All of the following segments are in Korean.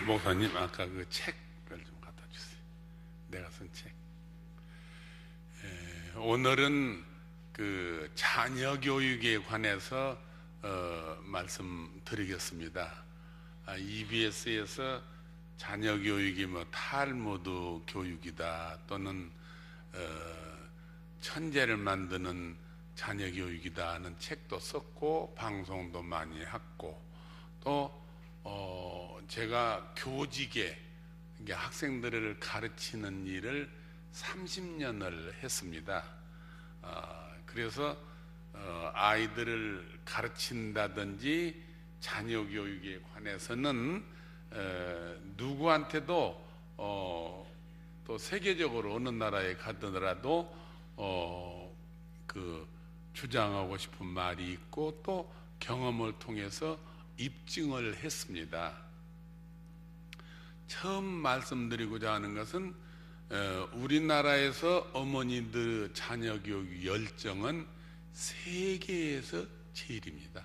목사님 아까 그 책을 좀 갖다 주세요. 내가 쓴 책. 오늘은 그 자녀 교육에 관해서 말씀드리겠습니다. EBS에서 자녀 교육이 뭐 탈무드 교육이다 또는 천재를 만드는 자녀 교육이다 하는 책도 썼고 방송도 많이 했고 또 제가 교직에 학생들을 가르치는 일을 30년을 했습니다. 그래서 아이들을 가르친다든지 자녀 교육에 관해서는 누구한테도 또 세계적으로 어느 나라에 가더라도 그 주장하고 싶은 말이 있고 또 경험을 통해서 입증을 했습니다. 처음 말씀드리고자 하는 것은 우리나라에서 어머니들 자녀 교육 열정은 세계에서 제일입니다.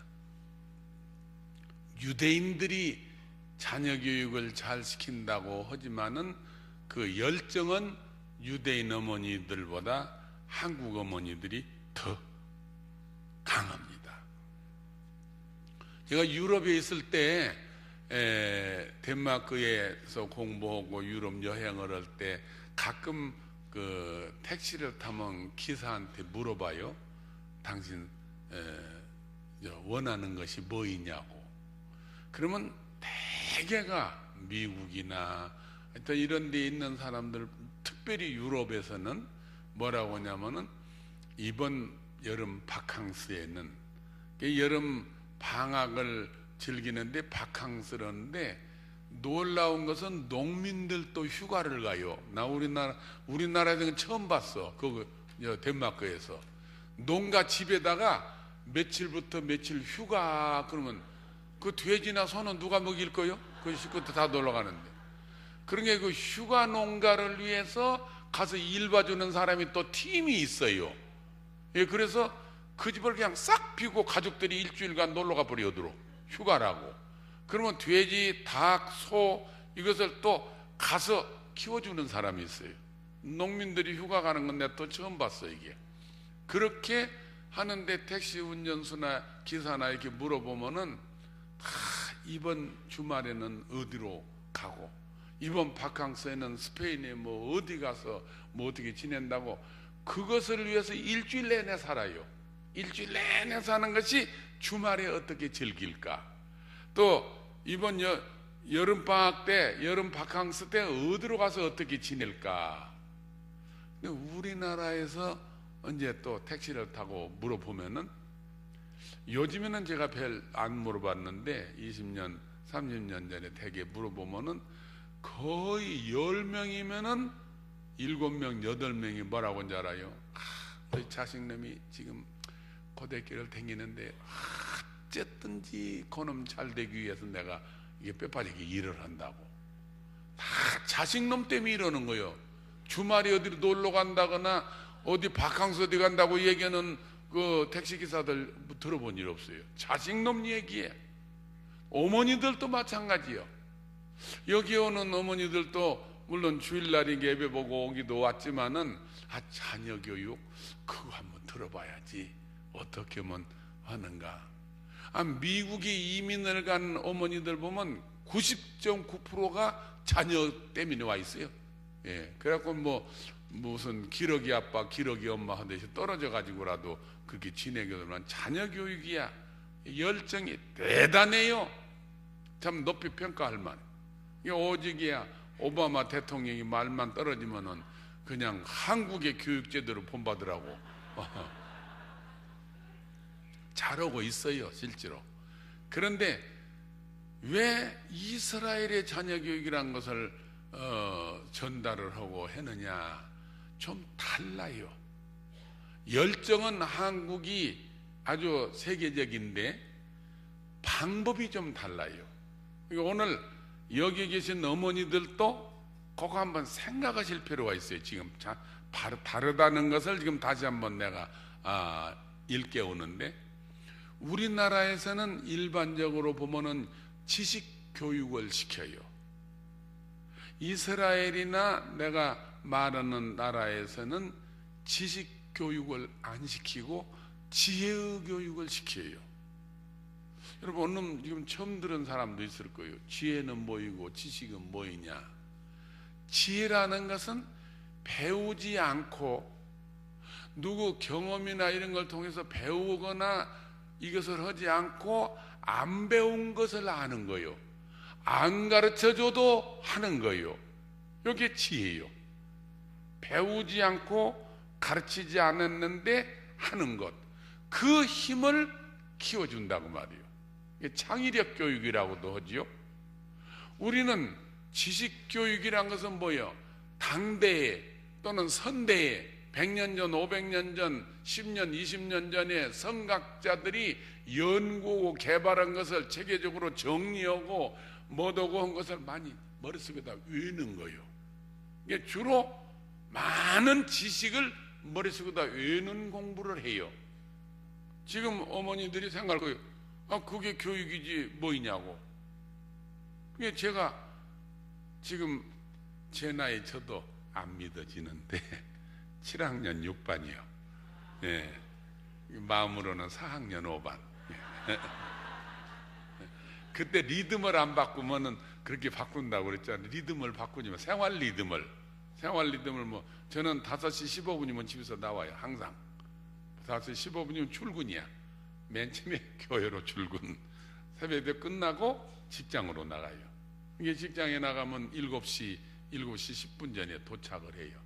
유대인들이 자녀 교육을 잘 시킨다고 하지만은 그 열정은 유대인 어머니들보다 한국 어머니들이 더 강합니다. 제가 유럽에 있을 때 덴마크에서 공부하고 유럽 여행을 할 때 가끔 그 택시를 타면 기사한테 물어봐요. 당신 원하는 것이 뭐이냐고. 그러면 대개가 미국이나 하여튼 이런 데 있는 사람들, 특별히 유럽에서는 뭐라고 하냐면은 이번 여름 바캉스에는 여름 방학을 즐기는데 바캉스라는데 놀라운 것은 농민들도 휴가를 가요. 나 우리나라에서는 처음 봤어. 그 덴마크에서 농가 집에다가 며칠부터 며칠 휴가. 그러면 그 돼지나 소는 누가 먹일 거요? 그 식구들 다 놀러 가는데. 그런 게 그 휴가 농가를 위해서 가서 일 봐주는 사람이 또 팀이 있어요. 예, 그래서 그 집을 그냥 싹 비고 가족들이 일주일간 놀러 가 버려들어. 휴가라고. 그러면 돼지, 닭, 소 이것을 또 가서 키워주는 사람이 있어요. 농민들이 휴가 가는 건 내가 또 처음 봤어. 이게 그렇게 하는데 택시 운전수나 기사나 이렇게 물어보면은 다 이번 주말에는 어디로 가고 이번 바캉스에는 스페인에 뭐 어디 가서 뭐 어떻게 지낸다고 그것을 위해서 일주일 내내 살아요. 일주일 내내 사는 것이 주말에 어떻게 즐길까. 또 이번 여름방학 때 여름 바캉스 때 어디로 가서 어떻게 지낼까. 근데 우리나라에서 이제 또 택시를 타고 물어보면은 요즘에는 제가 별 안 물어봤는데 20년 30년 전에 대개 물어보면은 거의 10명이면은 7명 8명이 뭐라고 하는지 알아요? 너희 자식놈이 지금 고대길을 다니는데 어쨌든지 그놈 잘 되기 위해서 내가 이게 뼈빠지게 일을 한다고. 다 자식놈 때문에 이러는 거예요. 주말에 어디로 놀러 간다거나 어디 바캉스 어디 간다고 얘기하는 그 택시기사들 들어본 일 없어요. 자식놈 얘기에. 어머니들도 마찬가지요. 여기 오는 어머니들도 물론 주일날이 예배 보고 오기도 왔지만은 자녀 교육 그거 한번 들어봐야지. 어떻게 하면 하는가. 미국에 이민을 간 어머니들 보면 90.9%가 자녀 때문에 와 있어요. 예, 그래갖고 뭐 무슨 기러기 아빠, 기러기 엄마 하듯이 떨어져 가지고라도 그렇게 지내기만 자녀 교육이야. 열정이 대단해요. 참 높이 평가할 만. 이게 오직이야. 오바마 대통령이 말만 떨어지면은 그냥 한국의 교육제도로 본받으라고. 잘하고 있어요, 실제로. 그런데 왜 이스라엘의 자녀 교육이라는 것을 전달을 하고 했느냐? 좀 달라요. 열정은 한국이 아주 세계적인데 방법이 좀 달라요. 오늘 여기 계신 어머니들도 그거 한번 생각하실 필요가 있어요. 지금 다르다는 것을 지금 다시 한번 내가 일깨우는데, 우리나라에서는 일반적으로 보면은 지식 교육을 시켜요. 이스라엘이나 내가 말하는 나라에서는 지식 교육을 안 시키고 지혜의 교육을 시켜요. 여러분, 오늘 지금 처음 들은 사람도 있을 거예요. 지혜는 뭐이고 지식은 뭐이냐. 지혜라는 것은 배우지 않고 누구 경험이나 이런 걸 통해서 배우거나 이것을 하지 않고 안 배운 것을 아는 거예요. 안 가르쳐줘도 하는 거예요. 이게 지혜예요. 배우지 않고 가르치지 않았는데 하는 것, 그 힘을 키워준다고 말이에요. 이게 창의력 교육이라고도 하지요. 우리는 지식교육이란 것은 뭐예요? 당대에 또는 선대에 100년 전, 500년 전, 10년, 20년 전에 성각자들이 연구하고 개발한 것을 체계적으로 정리하고 뭐더고 한 것을 많이 머릿속에다 외우는 거예요. 이게 주로 많은 지식을 머릿속에다 외우는 공부를 해요. 지금 어머니들이 생각할 거예요. 그게 교육이지 뭐이냐고. 그게 제가 지금 제 나이 저도 안 믿어지는데 7학년 6반이요. 예. 마음으로는 4학년 5반. 그때 리듬을 안 바꾸면은 그렇게 바꾼다고 그랬잖아요. 리듬을 바꾸지만 생활 리듬을 뭐 저는 5시 15분이면 집에서 나와요. 항상 5시 15분이면 출근이야. 맨 처음에 교회로 출근, 새벽에 끝나고 직장으로 나가요. 이게 직장에 나가면 7시 10분 전에 도착을 해요.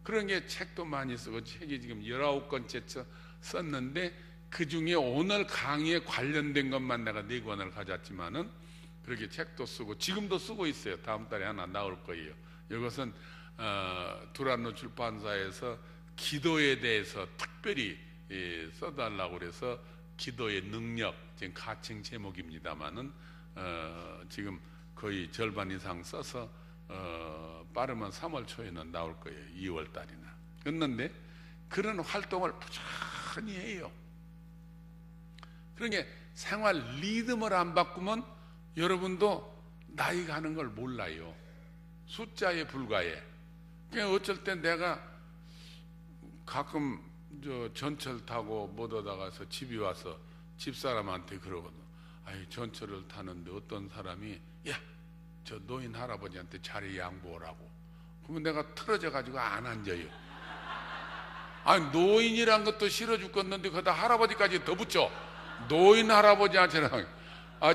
그런 게 책도 많이 쓰고 책이 지금 19권째 썼는데 그 중에 오늘 강의에 관련된 것만 내가 4권을 가졌지만은 그렇게 책도 쓰고 지금도 쓰고 있어요. 다음 달에 하나 나올 거예요. 이것은 두란노 출판사에서 기도에 대해서 특별히 써달라고 그래서 기도의 능력, 지금 가칭 제목입니다만은 지금 거의 절반 이상 써서 빠르면 3월 초에는 나올 거예요. 2월 달이나. 그런데 그런 활동을 부지런히 해요. 그러니까 생활 리듬을 안 바꾸면 여러분도 나이 가는 걸 몰라요. 숫자에 불과해. 그러니까 어쩔 땐 내가 가끔 전철 타고 못 오다가서 집에 와서 집사람한테 그러거든. 아이, 전철을 타는데 어떤 사람이 야, 저 노인 할아버지한테 자리 양보하라고. 그러면 내가 틀어져 가지고 안 앉아요. 아니, 노인이란 것도 싫어 죽겠는데 거기다 할아버지까지 더 붙여. 노인 할아버지한테는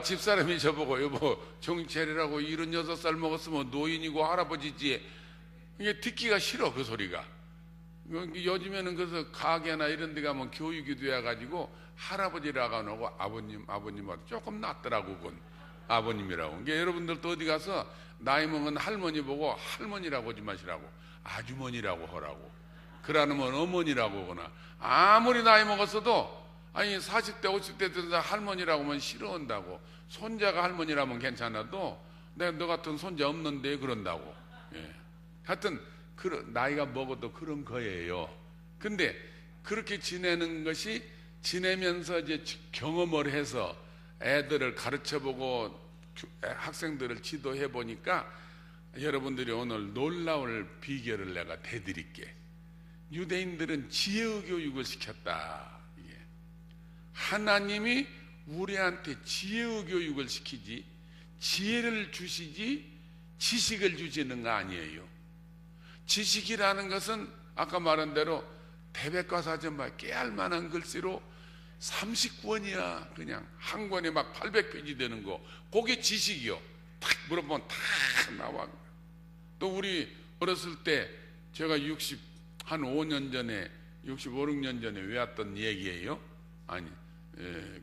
집사람이 저보고 여보 정체리라고 76살 먹었으면 노인이고 할아버지지. 이게 듣기가 싫어 그 소리가. 요즘에는 그래서 가게나 이런 데 가면 교육이 돼가지고 할아버지라고 안 하고 아버님하고 조금 낫더라고. 그건 아버님이라고. 그러니까 여러분들도 어디 가서 나이 먹은 할머니 보고 할머니라고 하지 마시라고 아주머니라고 하라고. 그러면 어머니라고 하거나. 아무리 나이 먹었어도 아니 40대 50대 돼서 할머니라고 하면 싫어한다고. 손자가 할머니라면 괜찮아도 내가 너 같은 손자 없는데 그런다고. 예. 하여튼 나이가 먹어도 그런 거예요. 근데 그렇게 지내는 것이 지내면서 이제 경험을 해서 애들을 가르쳐보고 학생들을 지도해 보니까 여러분들이 오늘 놀라울 비결을 내가 대드릴게. 유대인들은 지혜의 교육을 시켰다. 하나님이 우리한테 지혜의 교육을 시키지 지혜를 주시지 지식을 주시는 거 아니에요. 지식이라는 것은 아까 말한 대로 대백과사전 깨알만한 글씨로 39권이야. 그냥 한 권에 막 800페이지 되는 거. 그게 지식이요. 탁 물어보면 다 나와. 또 우리 어렸을 때 제가 한 5년 전에 65, 6년 전에 외웠던 얘기예요. 아니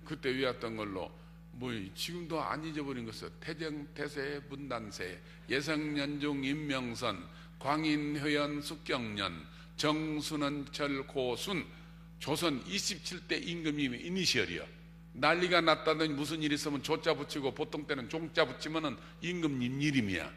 그때 외웠던 걸로 뭐 지금도 안 잊어버린 것은 태정태세 문단세 예성연중 임명선 광인회연 숙경년 정순원철 고순 조선 27대 임금님이 이니셜이요. 난리가 났다더니 무슨 일 있으면 조자 붙이고 보통 때는 종자 붙이면은 임금님 이름이야.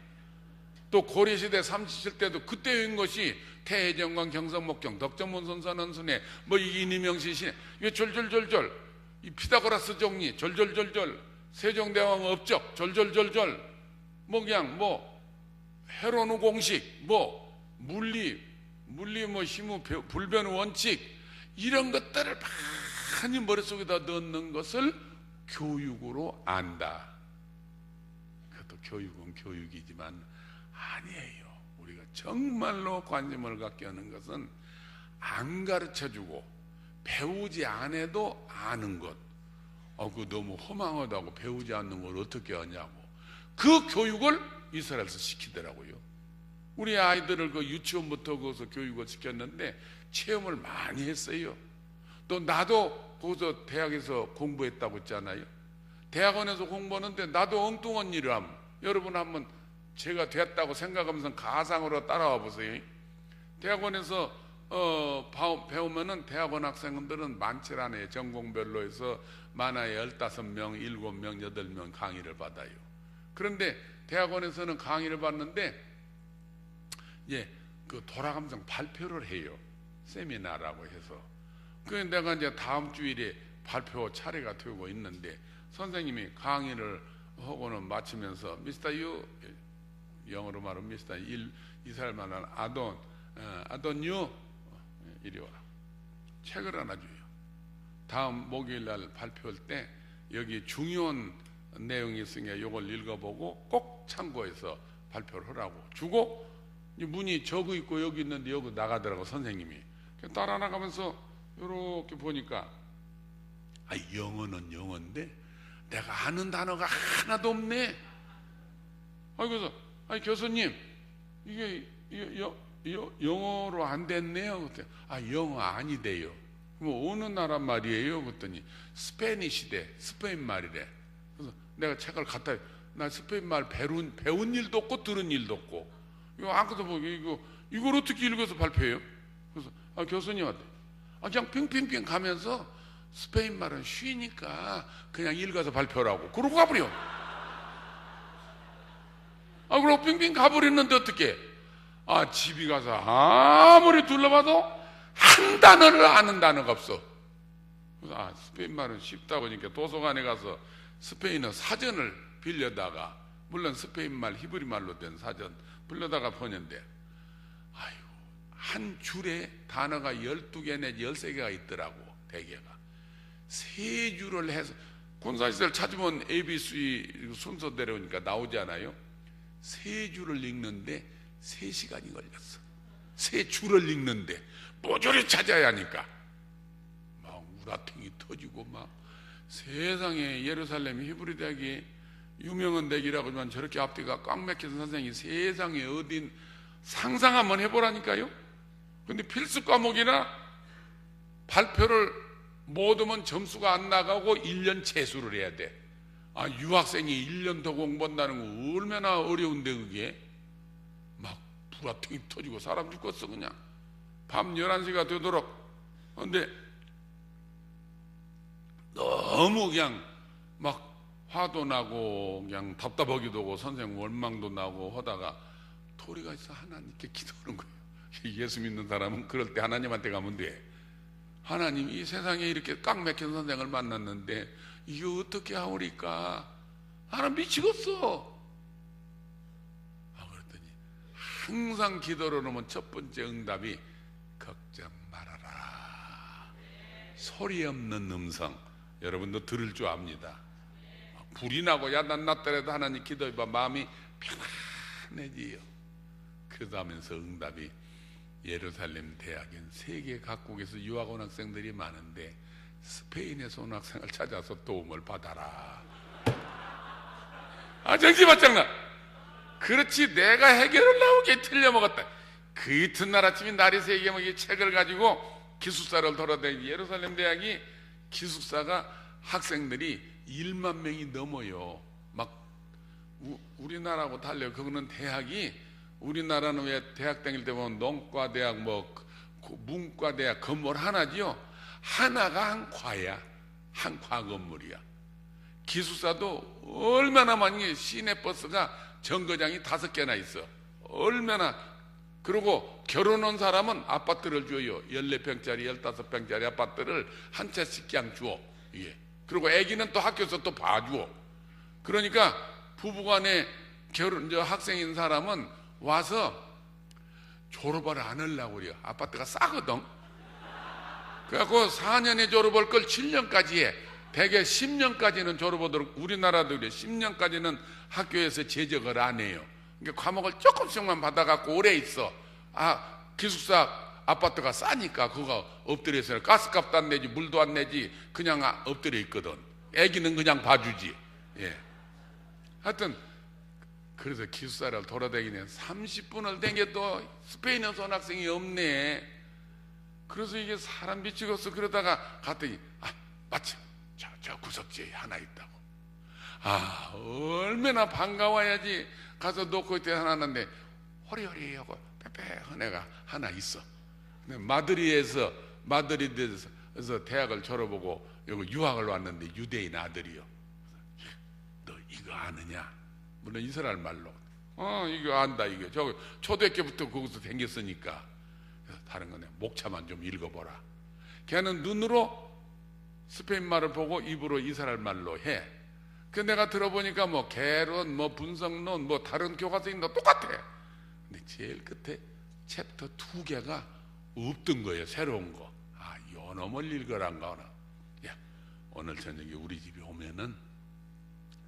또 고려시대 37때도 그때 외운 것이 태해정광 경성목경 덕정문선선원순회 뭐 이인임명시신 이게 졸졸졸졸 이 피타고라스 정리 졸졸졸졸 세종대왕 업적 졸졸졸졸 뭐 그냥 뭐 헤로노 공식, 물리 뭐 힘의 불변 원칙, 이런 것들을 많이 머릿속에다 넣는 것을 교육으로 안다. 그것도 교육은 교육이지만 아니에요. 우리가 정말로 관심을 갖게 하는 것은 안 가르쳐주고 배우지 않아도 아는 것. 그거 너무 허망하다고, 배우지 않는 걸 어떻게 하냐고. 그 교육을 이스라엘에서 시키더라고요. 우리 아이들을 그 유치원부터 거기서 교육을 시켰는데 체험을 많이 했어요. 또 나도 거기서 대학에서 공부했다고 했잖아요. 대학원에서 공부하는데 나도 엉뚱한 일을 하면, 여러분 한번 제가 됐다고 생각하면서 가상으로 따라와 보세요. 대학원에서 배우면은 대학원 학생들은 많지 않아요. 전공별로 해서 많아야 15명, 7명, 8명 강의를 받아요. 그런데 대학원에서는 강의를 받는데 그 돌아가면서 발표를 해요. 세미나라고 해서. 그래서 내가 이제 다음 주일에 발표 차례가 되고 있는데 선생님이 강의를 하고는 마치면서 미스터 유, 영어로 말하면 미스터 이스라엘 말하는 아돈 유, 이리 와. 책을 하나 줘요. 다음 목요일 날 발표할 때 여기 중요한 내용이 있으니까 이걸 읽어보고 꼭 참고해서 발표를 하라고 주고, 문이 저기 있고 여기 있는데 여기 나가더라고 선생님이. 따라 나가면서 이렇게 보니까 영어는 영어인데 내가 아는 단어가 하나도 없네. 그래서 교수님 이게 영어로 안 됐네요. 그랬더니 영어 아니대요. 뭐 어느 나라 말이에요? 그랬더니 스페니시대, 스페인 말이래. 그래서 내가 책을 갖다, 나 스페인 말 배운 일도 없고 들은 일도 없고 이거 아무것도 보고 이걸 어떻게 읽어서 발표해요? 그래서 교수님한테 그냥 핑핑핑 가면서 스페인 말은 쉬니까 그냥 읽어서 발표라고 그러고 가버려. 그러고 핑핑 가버렸는데 어떻게? 집에 가서 아무리 둘러봐도 한 단어를 아는 단어가 없어. 그래서 스페인 말은 쉽다 보니까 도서관에 가서 스페인어 사전을 빌려다가, 물론 스페인 말 히브리 말로 된 사전 빌려다가 보는데 한 줄에 단어가 12개 내지 13개가 있더라고. 대개가 3줄을 해서 군사시설 찾으면 ABC 순서대로 오니까 나오지 않아요? 3줄을 읽는데 3시간이 걸렸어. 3줄을 읽는데 모조리 찾아야 하니까 막 우라통이 터지고 막 세상에, 예루살렘 히브리 대학이 유명한 대학이라고 하지만 저렇게 앞뒤가 꽉 막혀서 선생님이 세상에 어딘 상상 한번 해보라니까요. 근데 필수 과목이나 발표를 못 하면 점수가 안 나가고 1년 재수를 해야 돼. 유학생이 1년 더 공부한다는 거 얼마나 어려운데 그게. 막 불화통이 터지고 사람 죽었어 그냥. 밤 11시가 되도록. 근데 너무 그냥 막 화도 나고 그냥 답답하기도 하고 선생님 원망도 나고 하다가 도리가 있어 하나님께 기도하는 거예요. 예수 믿는 사람은 그럴 때 하나님한테 가면 돼. 하나님, 이 세상에 이렇게 꽉 막힌 선생을 만났는데 이거 어떻게 하오리까? 하나님 미치겠어. 그랬더니 항상 기도를 하면 첫 번째 응답이 걱정 말아라. 소리 없는 음성. 여러분도 들을 줄 압니다. 불이 나고 야단 났더라도 하나님 기도해봐 마음이 편안해지요. 그러다면서 응답이 예루살렘 대학엔 세계 각국에서 유학원 학생들이 많은데 스페인에서 온 학생을 찾아서 도움을 받아라. 정신바짝나. 그렇지, 내가 해결을 나오게 틀려먹었다. 그 이튿날 아침에 날이 새게 이 책을 가지고 기숙사를 돌아다니는 예루살렘 대학이 기숙사가 학생들이 1만 명이 넘어요. 막 우리나라하고 달려. 그거는 대학이, 우리나라는 왜 대학 다닐 때 보면 농과대학 문과대학 건물 하나지요. 하나가 한 과야. 한 과 건물이야. 기숙사도 얼마나 많이, 시내버스가 정거장이 5개나 있어. 얼마나. 그리고 결혼한 사람은 아파트를 줘요. 14평짜리 15평짜리 아파트를 한 채씩 그냥 주어. 예. 그리고 애기는 또 학교에서 또 봐주어. 그러니까 부부간에 학생인 사람은 와서 졸업을 안 하려고 그래요. 아파트가 싸거든. 그래갖고 4년에 졸업할 걸 7년까지 해. 대개 10년까지는 졸업하도록, 우리나라도 그래. 10년까지는 학교에서 재적을 안 해요. 그러니까 과목을 조금씩만 받아갖고 오래 있어. 기숙사 아파트가 싸니까 그거 엎드려 있어요. 가스값도 안 내지 물도 안 내지 그냥 엎드려 있거든. 애기는 그냥 봐주지. 예. 하여튼 그래서 기숙사를 돌아다니는 30분을 댕겨도 스페인어 선학생이 없네. 그래서 이게 사람 미치겠어. 그러다가 갔더니 마침 저 구석지에 하나 있다고. 얼마나 반가워야지. 가서 놓고 있대 하나 하는데 허리허리하고 빼빼한 애가 하나 있어. 마드리드에서 대학을 졸업하고 여기 유학을 왔는데 유대인 아들이요. 너 이거 아느냐? 물론 이스라엘 말로. 이거 안다. 이거 저 초등학교부터 거기서 댕겼으니까. 다른 거네. 목차만 좀 읽어보라. 걔는 눈으로 스페인 말을 보고 입으로 이스라엘 말로 해. 그 내가 들어보니까 뭐 개론, 뭐 분석론, 뭐 다른 교과서인도 똑같아. 근데 제일 끝에 챕터 2개가 없던 거예요. 새로운 거. 요놈을 읽으란가 하나. 야, 오늘 저녁에 우리 집에 오면은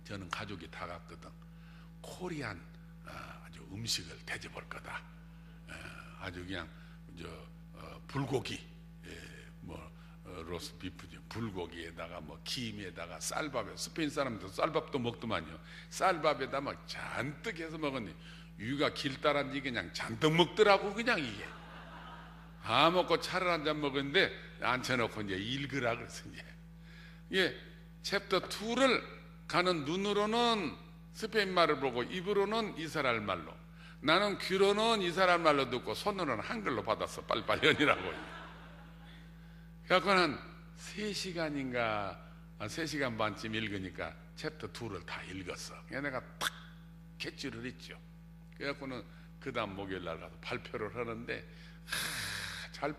저는 가족이 다 갔거든. 코리안 아주 음식을 대접할 거다. 아주 그냥 불고기, 로스 비프죠. 불고기에다가 뭐 김에다가 쌀밥에, 스페인 사람들 쌀밥도 먹더만요. 쌀밥에다 막 잔뜩 해서 먹었니. 유가 길다란지 그냥 잔뜩 먹더라고. 그냥 이게 다 먹고 차를 한 잔 먹었는데 앉혀놓고 이제 읽으라 그래서 이게 챕터 2를 가는 눈으로는 스페인 말을 보고 입으로는 이스라엘 말로, 나는 귀로는 이스라엘 말로 듣고 손으로는 한글로 받았어. 빨리빨리 연이라고. 그래갖고 한 3시간인가 3시간 반쯤 읽으니까 챕터 2를 다 읽었어. 그래서 내가 탁 객지를 했죠. 그래갖고는 그 다음 목요일날 가서 발표를 하는데 잘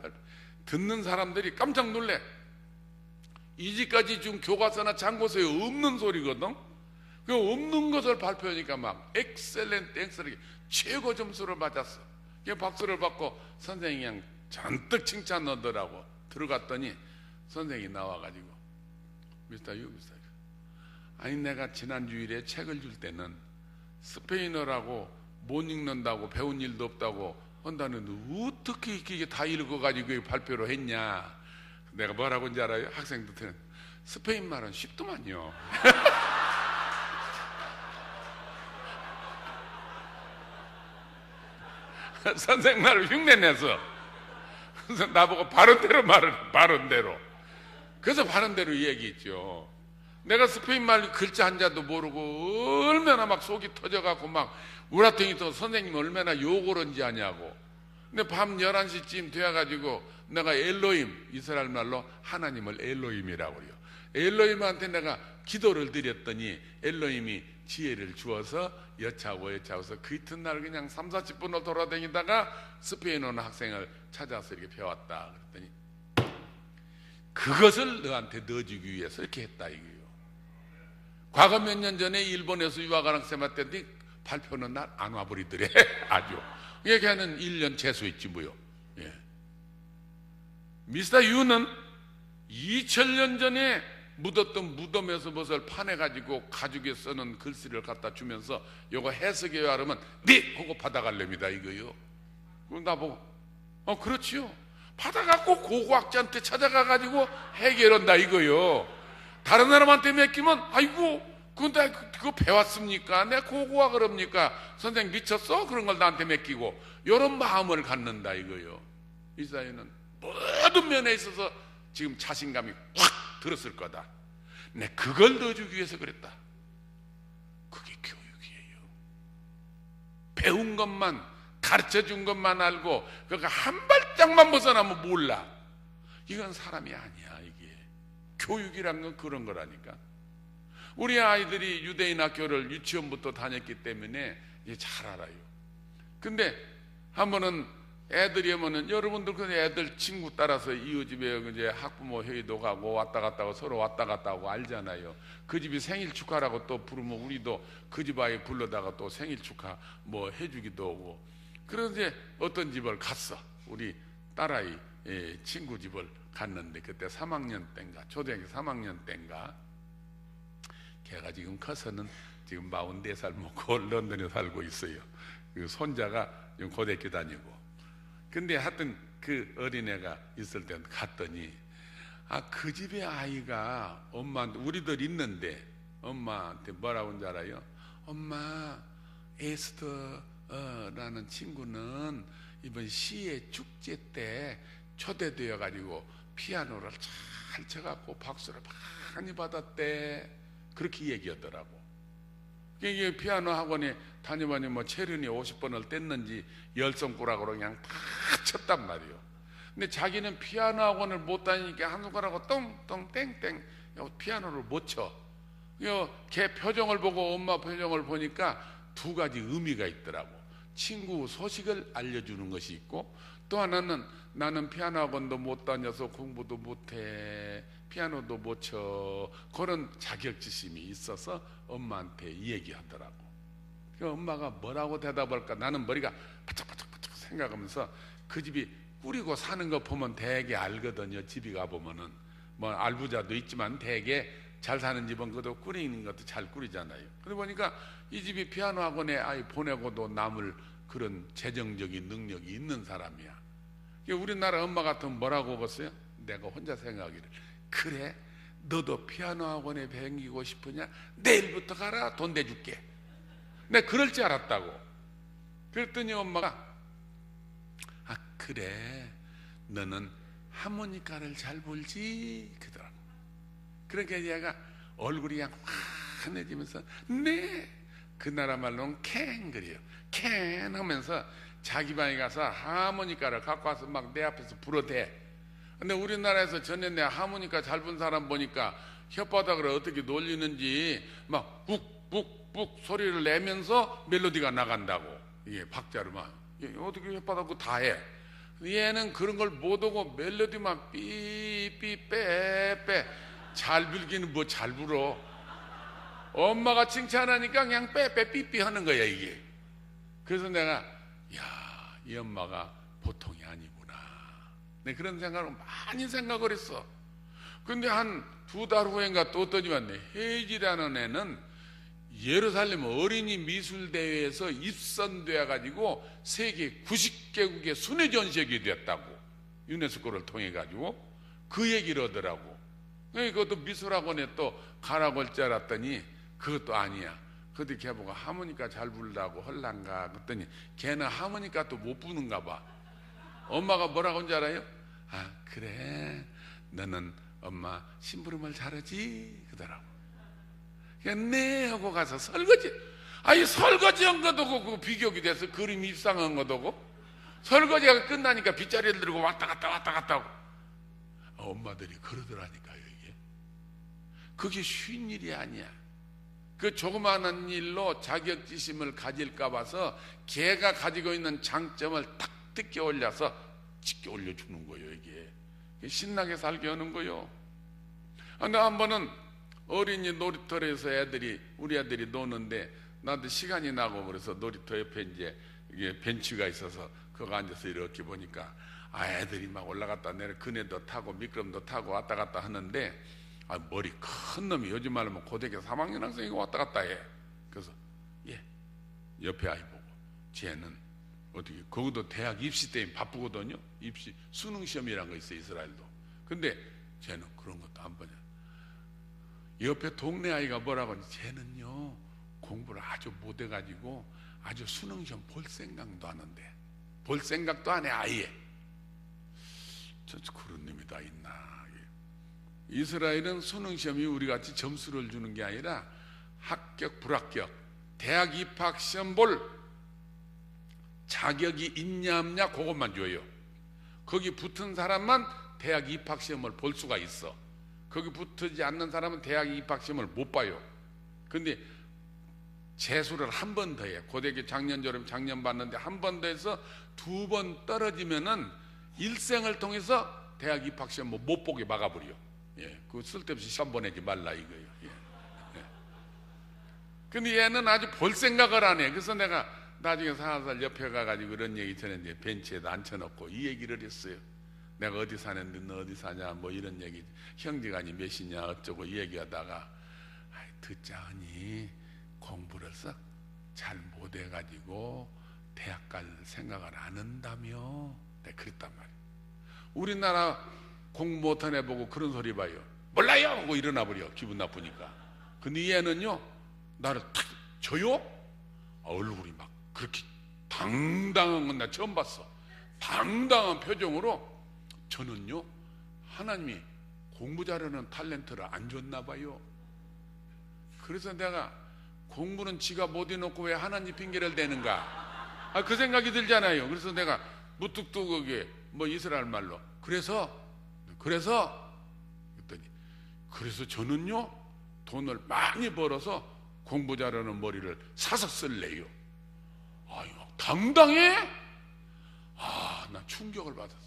듣는 사람들이 깜짝 놀래. 이제까지 준 교과서나 참고서에 없는 소리거든. 그 없는 것을 발표하니까 막 엑셀런트 최고 점수를 맞았어. 박수를 받고 선생님이 그냥 잔뜩 칭찬하더라고. 들어갔더니 선생님이 나와가지고 미스터 유. 아니 내가 지난 주일에 책을 줄 때는 스페인어라고 못 읽는다고 배운 일도 없다고 한다는데 어떻게 이게 다 읽어가지고 발표를 했냐. 내가 뭐라고 하는지 알아요? 학생들한테 스페인 말은 쉽더만요. 선생 말을 흉내내서 그래서 나보고 바른대로 말을 바른대로. 그래서 바른대로 얘기했죠. 내가 스페인 말 글자 한자도 모르고 얼마나 막 속이 터져갖고 막 우라통이 또 선생님 얼마나 욕을 한지 아냐고. 근데 밤 11시쯤 되어가지고 내가 엘로임, 이스라엘 말로 하나님을 엘로임이라고 해요. 엘로임한테 내가 기도를 드렸더니 엘로임이 지혜를 주어서 여차고서 그 이튿날 그냥 30-40분을 돌아다니다가 스페인어 학생을 찾아서 이렇게 배웠다. 그랬더니 그것을 너한테 넣어주기 위해서 이렇게 했다 이거예요. 과거 몇 년 전에 일본에서 유학하는 쌤한테 발표는 날 안 와버리더래. 아주. 얘기하는 1년 재수했지 뭐요. 예. 미스터 유는 2000년 전에 묻었던 무덤에서 무엇을 파내가지고 가죽에 써는 글씨를 갖다 주면서 요거 해석해요 하면 네! 하고 받아갈랍니다 이거요. 그럼 나보고 그렇지요. 받아갖고 고고학자한테 찾아가가지고 해결한다 이거요. 다른 사람한테 맡기면 아이고 그거 배웠습니까? 내가 고고학을 합니까? 선생님 미쳤어? 그런 걸 나한테 맡기고 이런 마음을 갖는다 이거요. 이사야는 모든 면에 있어서 지금 자신감이 확 들었을 거다. 내 그걸 넣어주기 위해서 그랬다. 그게 교육이에요. 배운 것만 가르쳐준 것만 알고 그러니까 한 발짝만 벗어나면 몰라. 이건 사람이 아니야. 이게 교육이란 건 그런 거라니까. 우리 아이들이 유대인 학교를 유치원부터 다녔기 때문에 이제 잘 알아요. 근데 한 번은 애들이 오면은 여러분들 그 애들 친구 따라서 이웃집에 이제 학부모 회의도 가고 왔다 갔다 하고 서로 왔다 갔다 하고 알잖아요. 그 집이 생일 축하라고 또 부르면 우리도 그 집 아이 불러다가 또 생일 축하 뭐 해주기도 하고. 그런데 어떤 집을 갔어. 우리 딸아이 친구 집을 갔는데 그때 3학년 때인가 초등학교 3학년 때인가 걔가 지금 커서는 지금 44살 먹고 런던에 살고 있어요. 그 손자가 지금 고등학교 다니고. 근데 하여튼 그 어린애가 있을 때 갔더니 그 집의 아이가 엄마한테 우리들 있는데 엄마한테 뭐라고 하는지 알아요? 엄마 에스더라는 친구는 이번 시의 축제 때 초대되어 가지고 피아노를 잘 쳐갖고 박수를 많이 받았대. 그렇게 얘기하더라고. 이게 피아노 학원에 다녀보니 뭐 체르니 50번을 뗐는지 10손가락으로 그냥 다 쳤단 말이에요. 근데 자기는 피아노 학원을 못 다니니까 한 손가락으로 똥똥 땡땡 피아노를 못 쳐. 걔 표정을 보고 엄마 표정을 보니까 두 가지 의미가 있더라고. 친구 소식을 알려주는 것이 있고, 또 하나는 나는 피아노 학원도 못 다녀서 공부도 못해, 피아노도 못 쳐, 그런 자격지심이 있어서 엄마한테 얘기하더라고. 엄마가 뭐라고 대답할까? 나는 머리가 바짝바짝바짝 생각하면서 그 집이 꾸리고 사는 거 보면 되게 알거든요. 집에 가보면은 뭐 알부자도 있지만 되게 잘 사는 집은 그것도 꾸리는 것도 잘 꾸리잖아요. 그러고 보니까 이 집이 피아노 학원에 아이 보내고도 남을 그런 재정적인 능력이 있는 사람이야. 우리나라 엄마 같으면 뭐라고 하겠어요? 내가 혼자 생각하기를, 그래 너도 피아노 학원에 배우고 싶으냐? 내일부터 가라, 돈 대줄게. 내가 그럴 줄 알았다고. 그랬더니 엄마가 그래 너는 하모니카를 잘 불지 그러더라고. 그러니까 얘가 얼굴이 그냥 환해지면서 네, 그 나라 말로는 캔 그래요. 캔 하면서 자기 방에 가서 하모니카를 갖고 와서 막 내 앞에서 불어대. 근데 우리나라에서 전에 내 하모니카 잘 분 사람 보니까 혓바닥을 어떻게 놀리는지 막 북북북 소리를 내면서 멜로디가 나간다고. 이게 박자로 막 어떻게 혓바닥 다 해. 얘는 그런 걸 못하고 멜로디만 삐삐 빼빼 잘 불기는 뭐 잘 불어. 엄마가 칭찬하니까 그냥 빼빼 삐삐 하는 거야 이게. 그래서 내가 야, 이 엄마가 보통이 아니구나. 내 그런 생각을 많이 생각을 했어. 근데 한 2달 후인가 또 떠지면 헤이지라는 애는 예루살렘 어린이 미술대회에서 입선되어 가지고 세계 90개국의 순회전시하게 됐다고. 유네스코를 통해 가지고 그 얘기를 하더라고. 그것도 미술학원에 또 가라고 할 줄 알았더니 그것도 아니야. 그때 걔 보고 하모니카 잘 불다고 헐란가 그랬더니 걔는 하모니카 또 못 부는가 봐. 엄마가 뭐라고 한줄 알아요? 그래 너는 엄마 심부름을 잘하지 그러더라고. 그냥 네 하고 가서 설거지, 설거지한 것도 그 비교기 돼서 그림 입상한 것도 설거지가 끝나니까 빗자리를 들고 왔다 갔다 하고. 엄마들이 그러더라니까요. 이게 그게 쉬운 일이 아니야. 그 조그마한 일로 자격지심을 가질까 봐서 걔가 가지고 있는 장점을 탁 뜯겨 올려서 찢겨 올려주는 거예요. 이게 신나게 살게 하는 거예요. 근데 한 번은 어린이 놀이터에서 우리 애들이 노는데 나도 시간이 나고 그래서 놀이터 옆에 이제 이게 벤치가 있어서 거기 앉아서 이렇게 보니까 애들이 막 올라갔다 내려 그네도 타고 미끄럼도 타고 왔다 갔다 하는데 머리 큰 놈이 요즘 말로 뭐 고등학교 3학년 학생이 왔다 갔다 해. 그래서 옆에 아이 보고 쟤는 어떻게 거기도 대학 입시 때문에 바쁘거든요. 입시 수능 시험이라는 거 있어 이스라엘도. 근데 쟤는 그런 것도 안 보냐. 옆에 동네 아이가 뭐라고 하니 쟤는요 공부를 아주 못해가지고 아주 수능 시험 볼 생각도 하는데 볼 생각도 안 해 아예. 그런 놈이 다 있나. 이스라엘은 수능 시험이 우리같이 점수를 주는 게 아니라 합격 불합격 대학 입학 시험 볼 자격이 있냐 없냐 그것만 줘요. 거기 붙은 사람만 대학 입학 시험을 볼 수가 있어. 거기 붙지 않는 사람은 대학 입학 시험을 못 봐요. 근데 재수를 한 번 더 해. 고대교 작년 졸업 작년 봤는데 한 번 더 해서 2번 떨어지면은 일생을 통해서 대학 입학시험 못 보게 막아버려. 예, 그 쓸데없이 시험 보내지 말라 이거예요. 예. 예. 근데 얘는 아주 볼 생각을 안 해. 그래서 내가 나중에 40살 옆에 가가지고 그런 얘기 전했는데 벤치에다 앉혀놓고 이 얘기를 했어요. 내가 어디 사는데 너 어디 사냐 뭐 이런 얘기, 형제간이 몇이냐 어쩌고 이 얘기하다가 듣자하니 공부를 썩 잘 못해가지고 대학 갈 생각을 안 한다며. 내가 그랬단 말이야. 우리나라 공부 못한 애 보고 그런 소리 봐요. 몰라요 하고 일어나 버려. 기분 나쁘니까. 근데 얘는요 나를 탁 저요? 얼굴이 막 그렇게 당당한 건 나 처음 봤어. 당당한 표정으로 저는요 하나님이 공부 잘하는 탤런트를 안 줬나 봐요. 그래서 내가 공부는 지가 못 해놓고 왜 하나님 핑계를 대는가, 그 생각이 들잖아요. 그래서 내가 무뚝뚝하게 뭐 이스라엘 말로 그래서 그랬더니 그래서 저는요 돈을 많이 벌어서 공부 잘하는 머리를 사서 쓸래요. 아유 당당해? 나 충격을 받았어.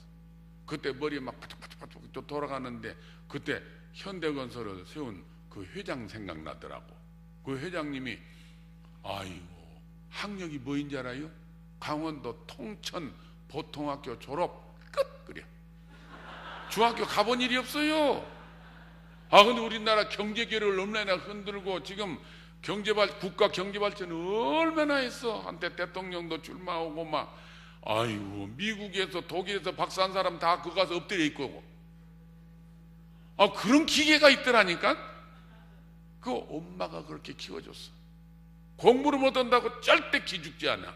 그때 머리에 막 바짝바짝 돌아가는데 그때 현대건설을 세운 그 회장 생각나더라고. 그 회장님이 아이고 학력이 뭐인지 알아요? 강원도 통천 보통학교 졸업 끝. 그래. 중학교 가본 일이 없어요. 근데 우리나라 경제계를 얼마나 흔들고 지금 국가 경제발전 얼마나 했어. 한때 대통령도 출마하고 막 아이고 미국에서 독일에서 박사한 사람 다 그거 가서 엎드려 있고 그런 기계가 있더라니까. 그 엄마가 그렇게 키워줬어. 공부를 못한다고 절대 기죽지 않아.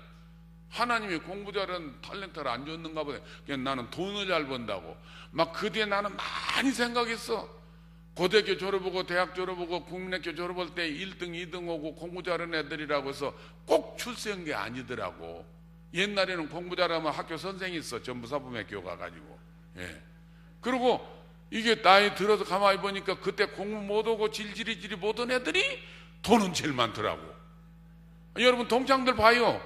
하나님이 공부 잘하는 탤런트를 안 줬는가 보네. 그냥 나는 돈을 잘 번다고. 막 그 뒤에 나는 많이 생각했어. 고대학교 졸업하고 대학 졸업하고 국민학교 졸업할 때 1등 2등 오고 공부 잘하는 애들이라고 해서 꼭 출세한 게 아니더라고. 옛날에는 공부 잘하면 학교 선생이 있어. 전부사범학교 가가지고. 예. 그리고 이게 나이 들어서 가만히 보니까 그때 공부 못하고 질질이 못한 애들이 돈은 제일 많더라고. 여러분 동창들 봐요.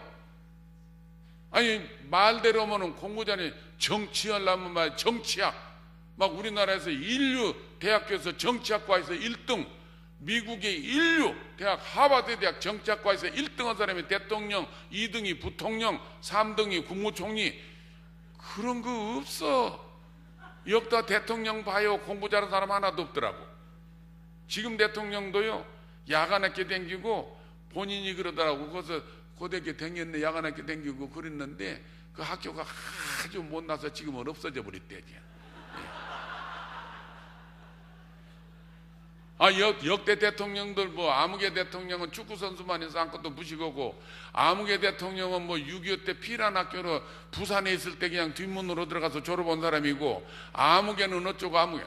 아니 말대로 하면은 공부 잘해 정치하려면 말 정치학 막 우리나라에서 인류 대학교에서 정치학과에서 1등, 미국의 인류 대학 하버드 대학 정치학과에서 1등한 사람이 대통령, 2등이 부통령, 3등이 국무총리. 그런 거 없어. 역다 대통령 봐요. 공부 잘하는 사람 하나도 없더라고. 지금 대통령도요 야간학교 댕기고 본인이 그러더라고. 거기서 고대학교 댕겼네 야간학교 댕기고 그랬는데 그 학교가 아주 못나서 지금은 없어져 버렸대지. 역대 대통령들 뭐 아무개 대통령은 축구 선수만 해서 아무것도 무식하고 아무개 대통령은 뭐 6.25 때 피란 학교로 부산에 있을 때 그냥 뒷문으로 들어가서 졸업한 사람이고 아무개는 어쩌고 아무개.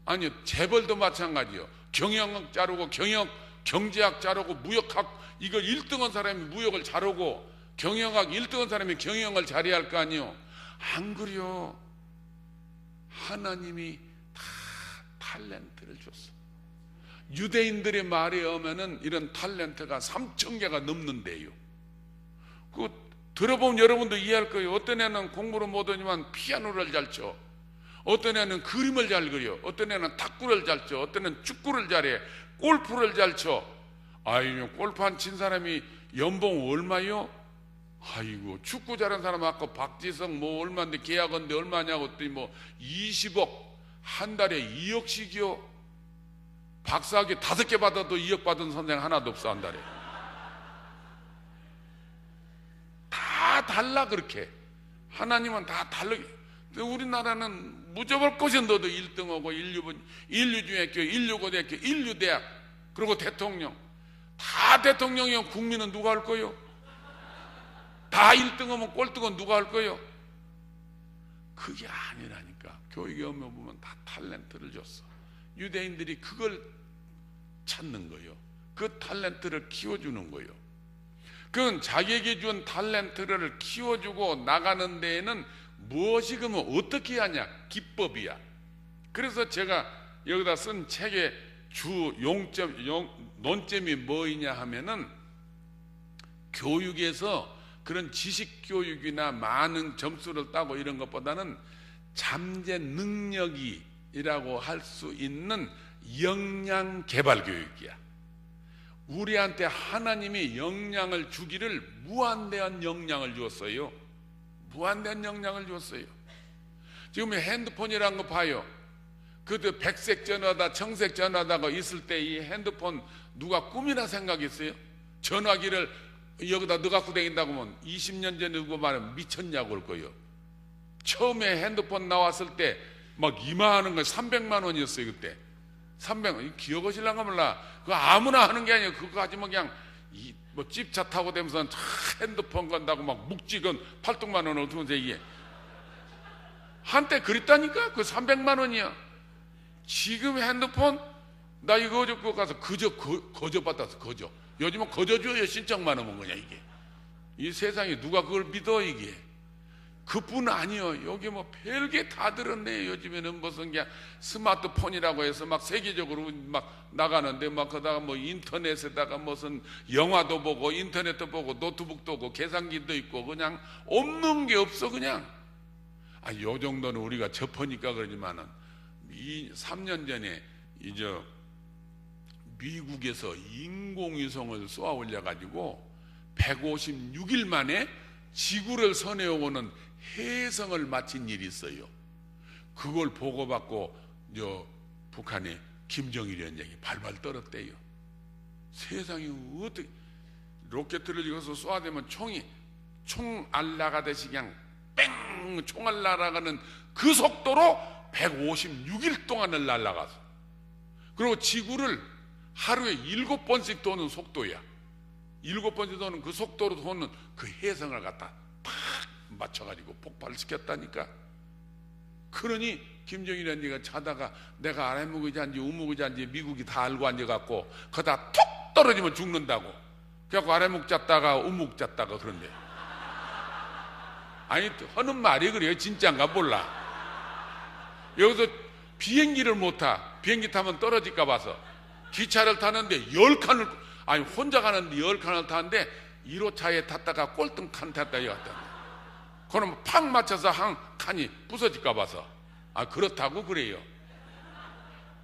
아니요 재벌도 마찬가지요. 경영학 자르고 경제학 자르고 무역학 이거 1등한 사람이 무역을 자르고 경영학 1등한 사람이 경영을 잘해야 할 거 아니요. 안 그래요. 하나님이 다 탤런트를 줬어. 유대인들의 말에 의하면은 이런 탤런트가 3,000개가 넘는데요. 그 들어보면 여러분도 이해할 거예요. 어떤 애는 공부를 못하지만 피아노를 잘 쳐. 어떤 애는 그림을 잘 그려. 어떤 애는 탁구를 잘 쳐. 어떤 애는 축구를 잘해. 골프를 잘 쳐. 아이고 골프 한 친 사람이 연봉 얼마요? 아이고 축구 잘하는 사람 아까 박지성 뭐 얼마인데 계약한데 얼마냐고 했더니 뭐 20억 한 달에 2억씩이요. 박사학위 5개 받아도 2억 받은 선생 하나도 없어. 한 달에 다 달라. 그렇게 하나님은 다 다르게. 우리나라는 무져볼 것이 너도 1등하고 인류중학교, 인류고등학교, 인류대학 그리고 대통령 다 대통령이면 국민은 누가 할 거요? 다 1등하면 꼴등은 누가 할 거요? 그게 아니라니까. 교육에 보면 다 탤런트를 줬어. 유대인들이 그걸 찾는 거예요. 그 탤런트를 키워주는 거예요. 그건 자기에게 준 탤런트를 키워주고 나가는 데에는 무엇이 그러면 어떻게 하냐? 기법이야. 그래서 제가 여기다 쓴 책의 주 논점이 뭐이냐 하면은 교육에서 그런 지식 교육이나 많은 점수를 따고 이런 것보다는 잠재 능력이라고 할 수 있는 역량 개발 교육이야. 우리한테 하나님이 역량을 주기를 무한대한 역량을 주었어요. 무한대한 역량을 주었어요. 지금 핸드폰이라는 거 봐요. 그때 백색 전화다 청색 전화다가 있을 때 이 핸드폰 누가 꿈이나 생각했어요? 전화기를 여기다 넣어갖고 다닌다고 하면 20년 전에 누구 말하면 미쳤냐고 그럴 거예요. 처음에 핸드폰 나왔을 때 막 이만한 거 300만 원이었어요. 그때 300만 원. 기억하실랑가 몰라. 그거 아무나 하는 게 아니에요. 그거 가지고 그냥 뭐 집차 타고 다니면서 핸드폰 간다고 막 묵직은 800만 원 어떻게 돼 이게. 한때 그랬다니까. 그 300만 원이야. 지금 핸드폰 나 이거 어제 그거 가서 거저 받았어. 거저. 요즘은 거저 줘요. 신청만 하면 그냥 이게. 이 세상에 누가 그걸 믿어 이게. 그뿐 아니요. 여기 뭐 별게 다 들었네. 요즘에는 무슨 게 스마트폰이라고 해서 막 세계적으로 막 나가는데 막 그다가 뭐 인터넷에다가 무슨 영화도 보고 인터넷도 보고 노트북도 보고 계산기도 있고 그냥 없는 게 없어 그냥. 요 정도는 우리가 접하니까 그러지만은 3년 전에 이제 미국에서 인공위성을 쏘아 올려가지고 156일 만에 지구를 선회해오는 해성을 마친 일이 있어요. 그걸 보고받고 북한의 김정일 위원장이 발발 떨었대요. 세상이 어떻게 로켓을 이어서 쏘아대면 총알 나가듯이 그냥 뺑 총알 날아가는 그 속도로 156일 동안을 날아가서 그리고 지구를 하루에 7번씩 도는 속도야. 7번씩 도는 그 속도로 도는 그 해성을 갖다 팍 맞춰가지고 폭발시켰다니까. 그러니 김정일 위원장이 자다가 내가 아래묵의자인지 우묵의자인지 미국이 다 알고 앉아갖고 거기다 툭 떨어지면 죽는다고. 그래갖고 아래묵 잤다가 우묵 잤다가 그런데. 아니 하는 말이 그래요. 진짜인가 몰라. 여기서 비행기를 못 타. 비행기 타면 떨어질까 봐서 기차를 타는데 10칸을 아니 혼자 가는데 10칸을 타는데 1호차에 탔다가 꼴등칸 탔다 이갔다. 그러면 팍 맞춰서 한 칸이 부서질까 봐서 그렇다고 그래요.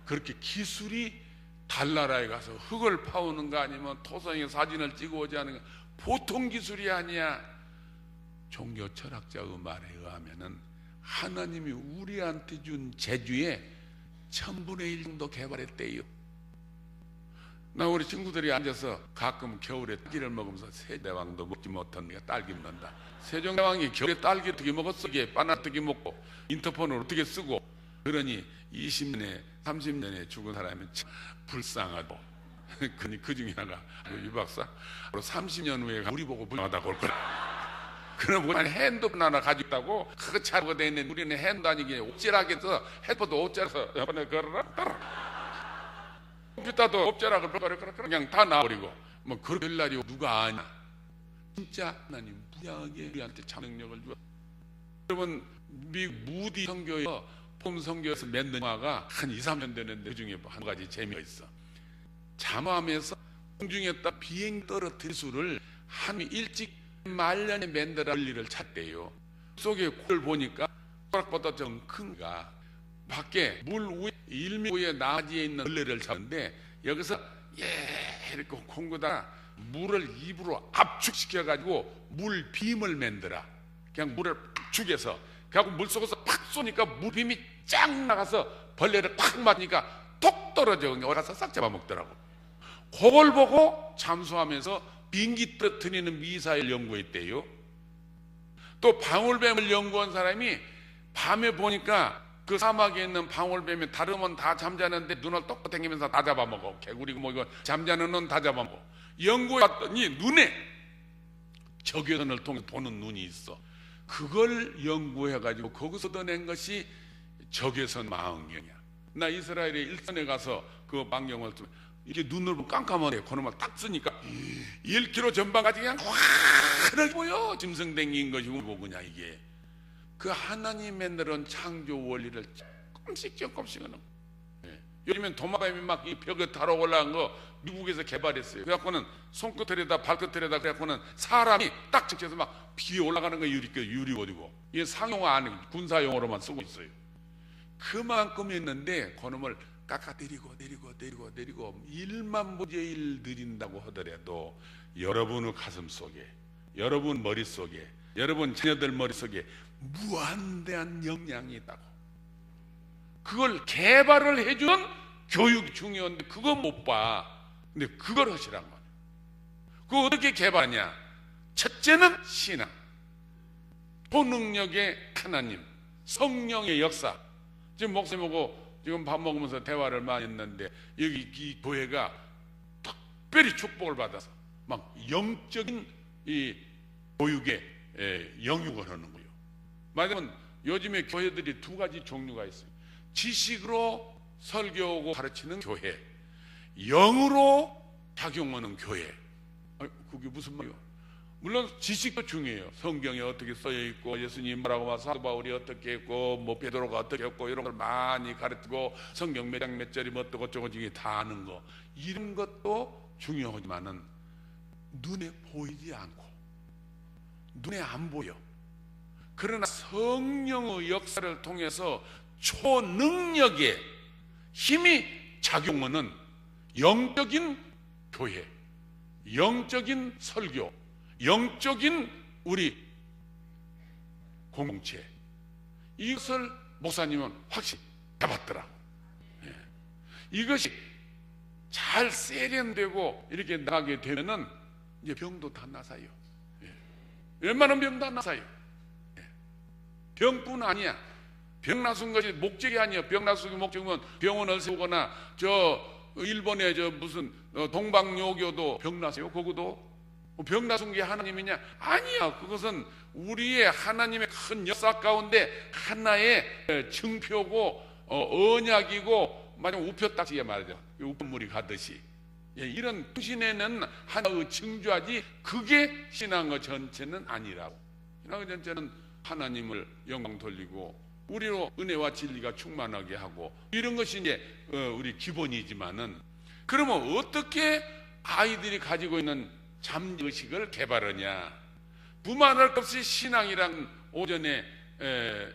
그렇게 기술이 달나라에 가서 흙을 파오는 거 아니면 토성에 사진을 찍어오지 않은 거 보통 기술이 아니야. 종교 철학자의 말에 의하면은 하나님이 우리한테 준 재주의 1000분의 1 정도 개발했대요. 나 우리 친구들이 앉아서 가끔 겨울에 딸기를 먹으면서 세대왕도 먹지 못한 네가 딸기 먹는다. 세종대왕이 겨울에 딸기 어떻게 먹었어? 이게 바나나 어떻게 먹고 인터폰을 어떻게 쓰고. 그러니 20년에 30년에 죽은 사람이 참 불쌍하고 그 중에 하나가 유 박사 30년 후에 우리 보고 불쌍하다고 올 거라. 그럼 우리는 핸드폰 하나 가지고 있다고 그거 차고 다니는 우리는 핸드 아니게 옵지락에 해서 핸드폰도 옵지락에서 이번에 걸어라 컴퓨터도 옵지락을 그냥 다 나와버리고 뭐 그럴 날이 누가 아냐. 진짜 하나님 무지하게 우리한테 참 능력을 주어. 여러분 미국 무디 선교에서 폼 선교에서 만든 영화가 한 2, 3년 되는데 그중에 한 가지 재미가 있어. 잠수함에서 공중에다 비행 떨어뜨릴 수를 한 일찍 말년에 만들어 원리를 찾대요. 속에 골을 보니까 소락보다 좀 큰가 밖에 물 위에 1m 위에 나지에 있는 벌레를 잡는데 여기서 이렇게 공구다 물을 입으로 압축시켜 가지고 물 빔을 만들어. 그냥 물을 팍 죽여서 그래갖고 물속에서 팍 쏘니까 물빔이 쫙 나가서 벌레를 팍 맞으니까 톡 떨어져. 어디 가서 싹 잡아먹더라고. 그걸 보고 잠수하면서 비행기 떨어뜨리는 미사일 연구했대요. 또 방울뱀을 연구한 사람이 밤에 보니까 그 사막에 있는 방울뱀이 다르면 다 잠자는데 눈을 똑똑 당기면서 다 잡아먹어. 개구리고 뭐 이거 잠자는 눈 다 잡아먹어. 연구해봤더니 눈에 적외선을 통해 보는 눈이 있어. 그걸 연구해가지고 거기서 얻어낸 것이 적외선 망원경이야. 나 이스라엘에 일선에 가서 그 망경을 이렇게 눈을 깜깜하네. 그놈을 딱 쓰니까 1km 전방까지 그냥 환하게 보여. 짐승댕긴 것이고 뭐냐 이게. 그 하나님 만들어온 창조 원리를 조금씩 하는. 요즘엔 도마뱀이 막 이 벽에 달아 올라간 거 미국에서 개발했어요. 그래갖고는 손끝에다 발끝에다 그래갖고는 사람이 딱 직해서 막 비에 올라가는 거 유리 어디고 이게 상용화 아니고 군사용어로만 쓰고 있어요. 그만큼 했는데 그놈을 깎아 내리고 1만 분의 1 느린다고 하더라도 여러분의 가슴 속에, 여러분 머릿속에, 여러분 자녀들 머릿속에 무한대한 영향이 있다고. 그걸 개발을 해주는 교육이 중요한데 그거 못 봐. 근데 그걸 하시란 말이에요. 그거 어떻게 개발하냐? 첫째는 신앙, 초능력의 하나님, 성령의 역사. 지금 목사님하고 지금 밥 먹으면서 대화를 많이 했는데 여기 이 교회가 특별히 축복을 받아서 막 영적인 이 교육에 영육을 하는 거예요. 말하자면 요즘에 교회들이 두 가지 종류가 있어요. 지식으로 설교하고 가르치는 교회, 영으로 작용하는 교회. 그게 무슨 말이에요? 물론 지식도 중요해요. 성경에 어떻게 써여 있고 예수님 뭐라고 막 사도 바울이 어떻게 했고 뭐 베드로가 어떻게 했고 이런 걸 많이 가르치고 성경 몇 장 몇 절이 뭐 어떻고 저거 이게 다 아는 거, 이런 것도 중요하지만은 눈에 보이지 않고 눈에 안 보여. 그러나 성령의 역사를 통해서 초능력의 힘이 작용하는 영적인 교회, 영적인 설교, 영적인 우리 공동체, 이것을 목사님은 확실히 잡았더라. 이것이 잘 세련되고 이렇게 나가게 되면은 이제 병도 다 나사요. 웬만한 병도 안 나사요. 병뿐 아니야. 병 나순 것이 목적이 아니야. 병 나순 목적은 병원을 세우거나 저 일본의 저 무슨 동방요교도 병 나세요. 거기도 병 나순 게 하나님이냐? 아니야. 그것은 우리의 하나님의 큰 역사 가운데 하나의 증표고 언약이고 마냥 우표딱지에 말이죠. 우편물이 가듯이 이런 신에는 하나의 증조하지 그게 신앙의 전체는 아니라고. 신앙의 전체는 하나님을 영광 돌리고 우리로 은혜와 진리가 충만하게 하고 이런 것이 이제 우리 기본이지만은, 그러면 어떻게 아이들이 가지고 있는 잠재의식을 개발하냐? 부만할 것 없이 신앙이란 오전에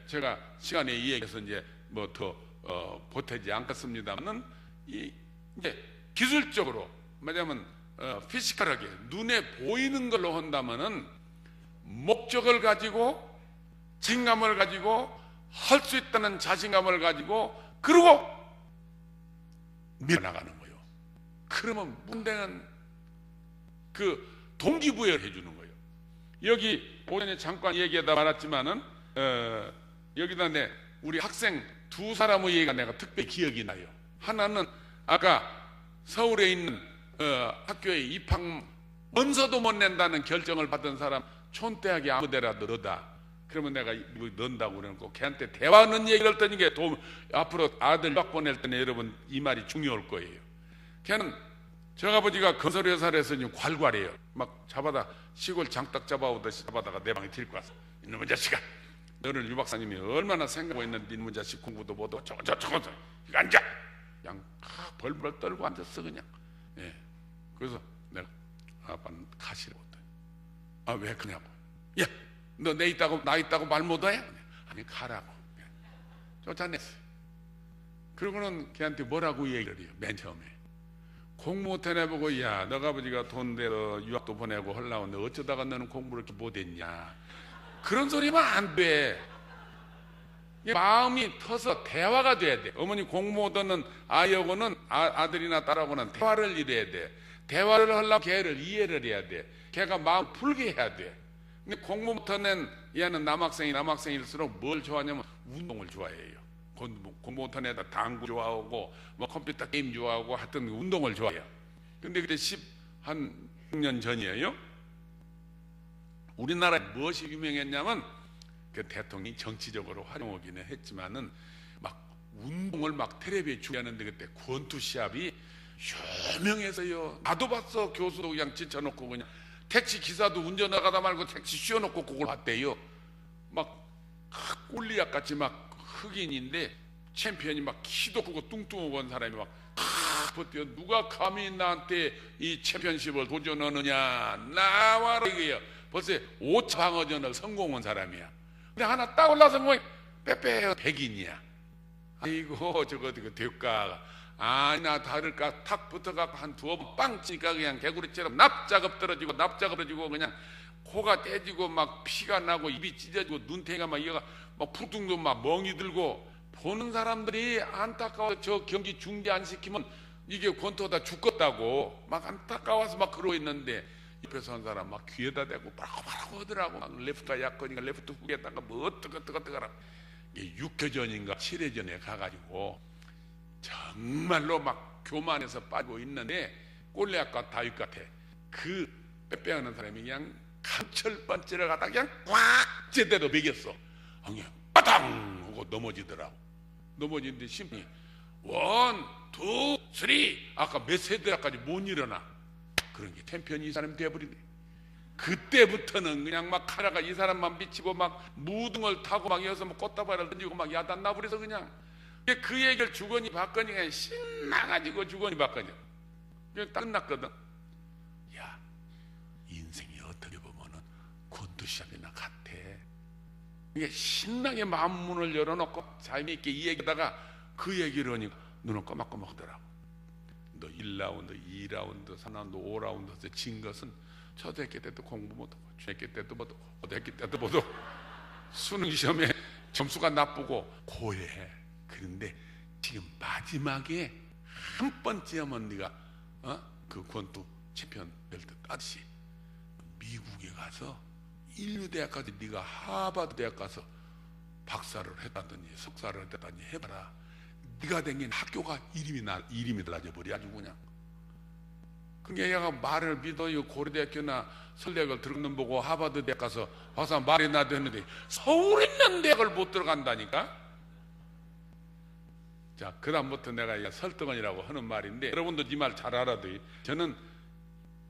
제가 시간에 이야기해서 이제 뭐 더 보태지 않겠습니다만은 이제 기술적으로 말하자면 피지컬하게 눈에 보이는 걸로 한다면은 목적을 가지고 책임감을 가지고 할 수 있다는 자신감을 가지고 그러고 밀어나가는 거예요. 그러면 문제는 그 동기부여를 해주는 거예요. 여기 오전에 잠깐 얘기하다 말았지만은 여기다 우리 학생 두 사람의 얘기가 내가 특별히 기억이 나요. 하나는 아까 서울에 있는 학교에 입학 원서도 못 낸다는 결정을 받은 사람, 촌대학에 아무데라도 넣어다. 그러면 내가 넣는다고 그러고 걔한테 대화하는 얘기를 했더니 게 앞으로 아들 유학 보낼 때는 여러분 이 말이 중요할 거예요. 걔는 저 아버지가 건설회사를 해서 괄괄해요. 막 잡아다 시골 장딱 잡아오듯이 잡아다가 내 방에 데리고 왔어. 이놈의 자식아, 너를 유 박사님이 얼마나 생각하고 있는데 이놈의 자식 공부도 못하고 저거 이거 앉아. 그냥 벌벌 떨고 앉았어 그냥. 그래서 내가 아빠는 가시라고 했더니 왜 그냐고. 야, 너 나 있다고 말 못해? 아니 가라고. 쫓아냈어. 그러고는 걔한테 뭐라고 얘기를 해요. 맨 처음에 공부 못해내보고, 야 너가 아버지가 돈 내러 유학도 보내고 하려고 너 어쩌다가 너는 공부를 이렇게 못했냐, 그런 소리 하면 안 돼. 마음이 터서 대화가 돼야 돼. 어머니 공부 못하는 아이하고는 아들이나 딸하고는 대화를 이뤄야 돼. 대화를 하려면 걔를 이해를 해야 돼. 걔가 마음 풀게 해야 돼. 근데 공부 못하는 얘는 남학생일수록 뭘 좋아하냐면 운동을 좋아해요. 공부 못하는 애들 당구 좋아하고 뭐 컴퓨터 게임 좋아하고 하여튼 운동을 좋아해요. 근데 그때 16년 전이에요. 우리나라에 무엇이 유명했냐면 그 대통령이 정치적으로 활용하기는 했지만은 막 운동을 막 텔레비에 중계하는데 그때 권투 시합이 유명해서요. 나도 봤어. 교수도 그냥 지쳐놓고 그냥 택시 기사도 운전하다 말고 택시 씌워놓고 그걸 봤대요. 막 골리앗 같이 막 흑인인데 챔피언이 막 키도 크고 뚱뚱하고 한 사람이 막 버텨. 누가 감히 나한테 이 챔피언십을 도전하느냐, 나와라 이거예요. 벌써 5차 방어전을 성공한 사람이야. 근데 하나 딱 올라서 뭐 빼빼 백인이야. 아이고 저거 대가가 아니나 다를까 탁 붙어갖고 한 두어 번 빵 치니까 그냥 개구리처럼 납작업 떨어지고 그냥 코가 떼지고 막 피가 나고 입이 찢어지고 눈탱이가 막 이어가 막 푸둥도 막 멍이 들고, 보는 사람들이 안타까워. 저 경기 중지 안 시키면 이게 권투다 죽겠다고 막 안타까워서 막 그러고 있는데, 옆에서 한 사람 막 귀에다 대고 바라고 하더라고. 막 레프트가 약거니까 레프트 후에다가 뭐 어떡하라. 이게 6회전인가 7회전에 가가지고 정말로 막 교만해서 빠지고 있는데, 골리앗과 다윗 같아. 그 빼빼하는 사람이 그냥 감철번째를 갖다 그냥 꽉 제대로 매겼어. 그냥 빠당 하고 넘어지더라고. 넘어지는데 심판이 1, 2, 3 아까 몇 세대까지 못 일어나. 그런 게 챔피언이 이 사람이 돼버리네. 그때부터는 그냥 막 카라가 이 사람만 비치고 막 무등을 타고 막 이어서 뭐 꽃다발을 던지고 막 야단 나버려서 그냥 그 얘기를 주거니 받거니 그냥 신나가지고 주거니 받거니 그냥 딱 끝났거든. 야, 인생이 어떻게 보면은 권투시합이나 같아. 이게 신나게 마음문을 열어놓고 재미있게 이 얘기하다가 그 얘기를 하니까 눈을 꼬막꼬막하더라고. 너 1라운드, 2라운드, 3라운드, 5라운드에서 진 것은 초등학교 때도 공부 못하고 중학교 때도 못하고 고등학교 때도 못하고 수능시험에 점수가 나쁘고 고해. 그런데 지금 마지막에 한 번째 하면 네가 그 권투 챔피언 벨트 따듯이 미국에 가서 인류대학까지 네가 하버드 대학 가서 박사를 했다든지 석사를 했다든지 해봐라. 네가 다닌 학교가 이름이 달라져 버려. 아주 그냥. 그게 얘가 말을 믿어요. 고려대학교나 서울대학을 들어가는 보고 하버드 대학 가서 와서 말이 나도 했는데 서울에 있는 대학을 못 들어간다니까. 자, 그다음부터 내가 설득원이라고 하는 말인데, 여러분도 이 말 잘 알아도 저는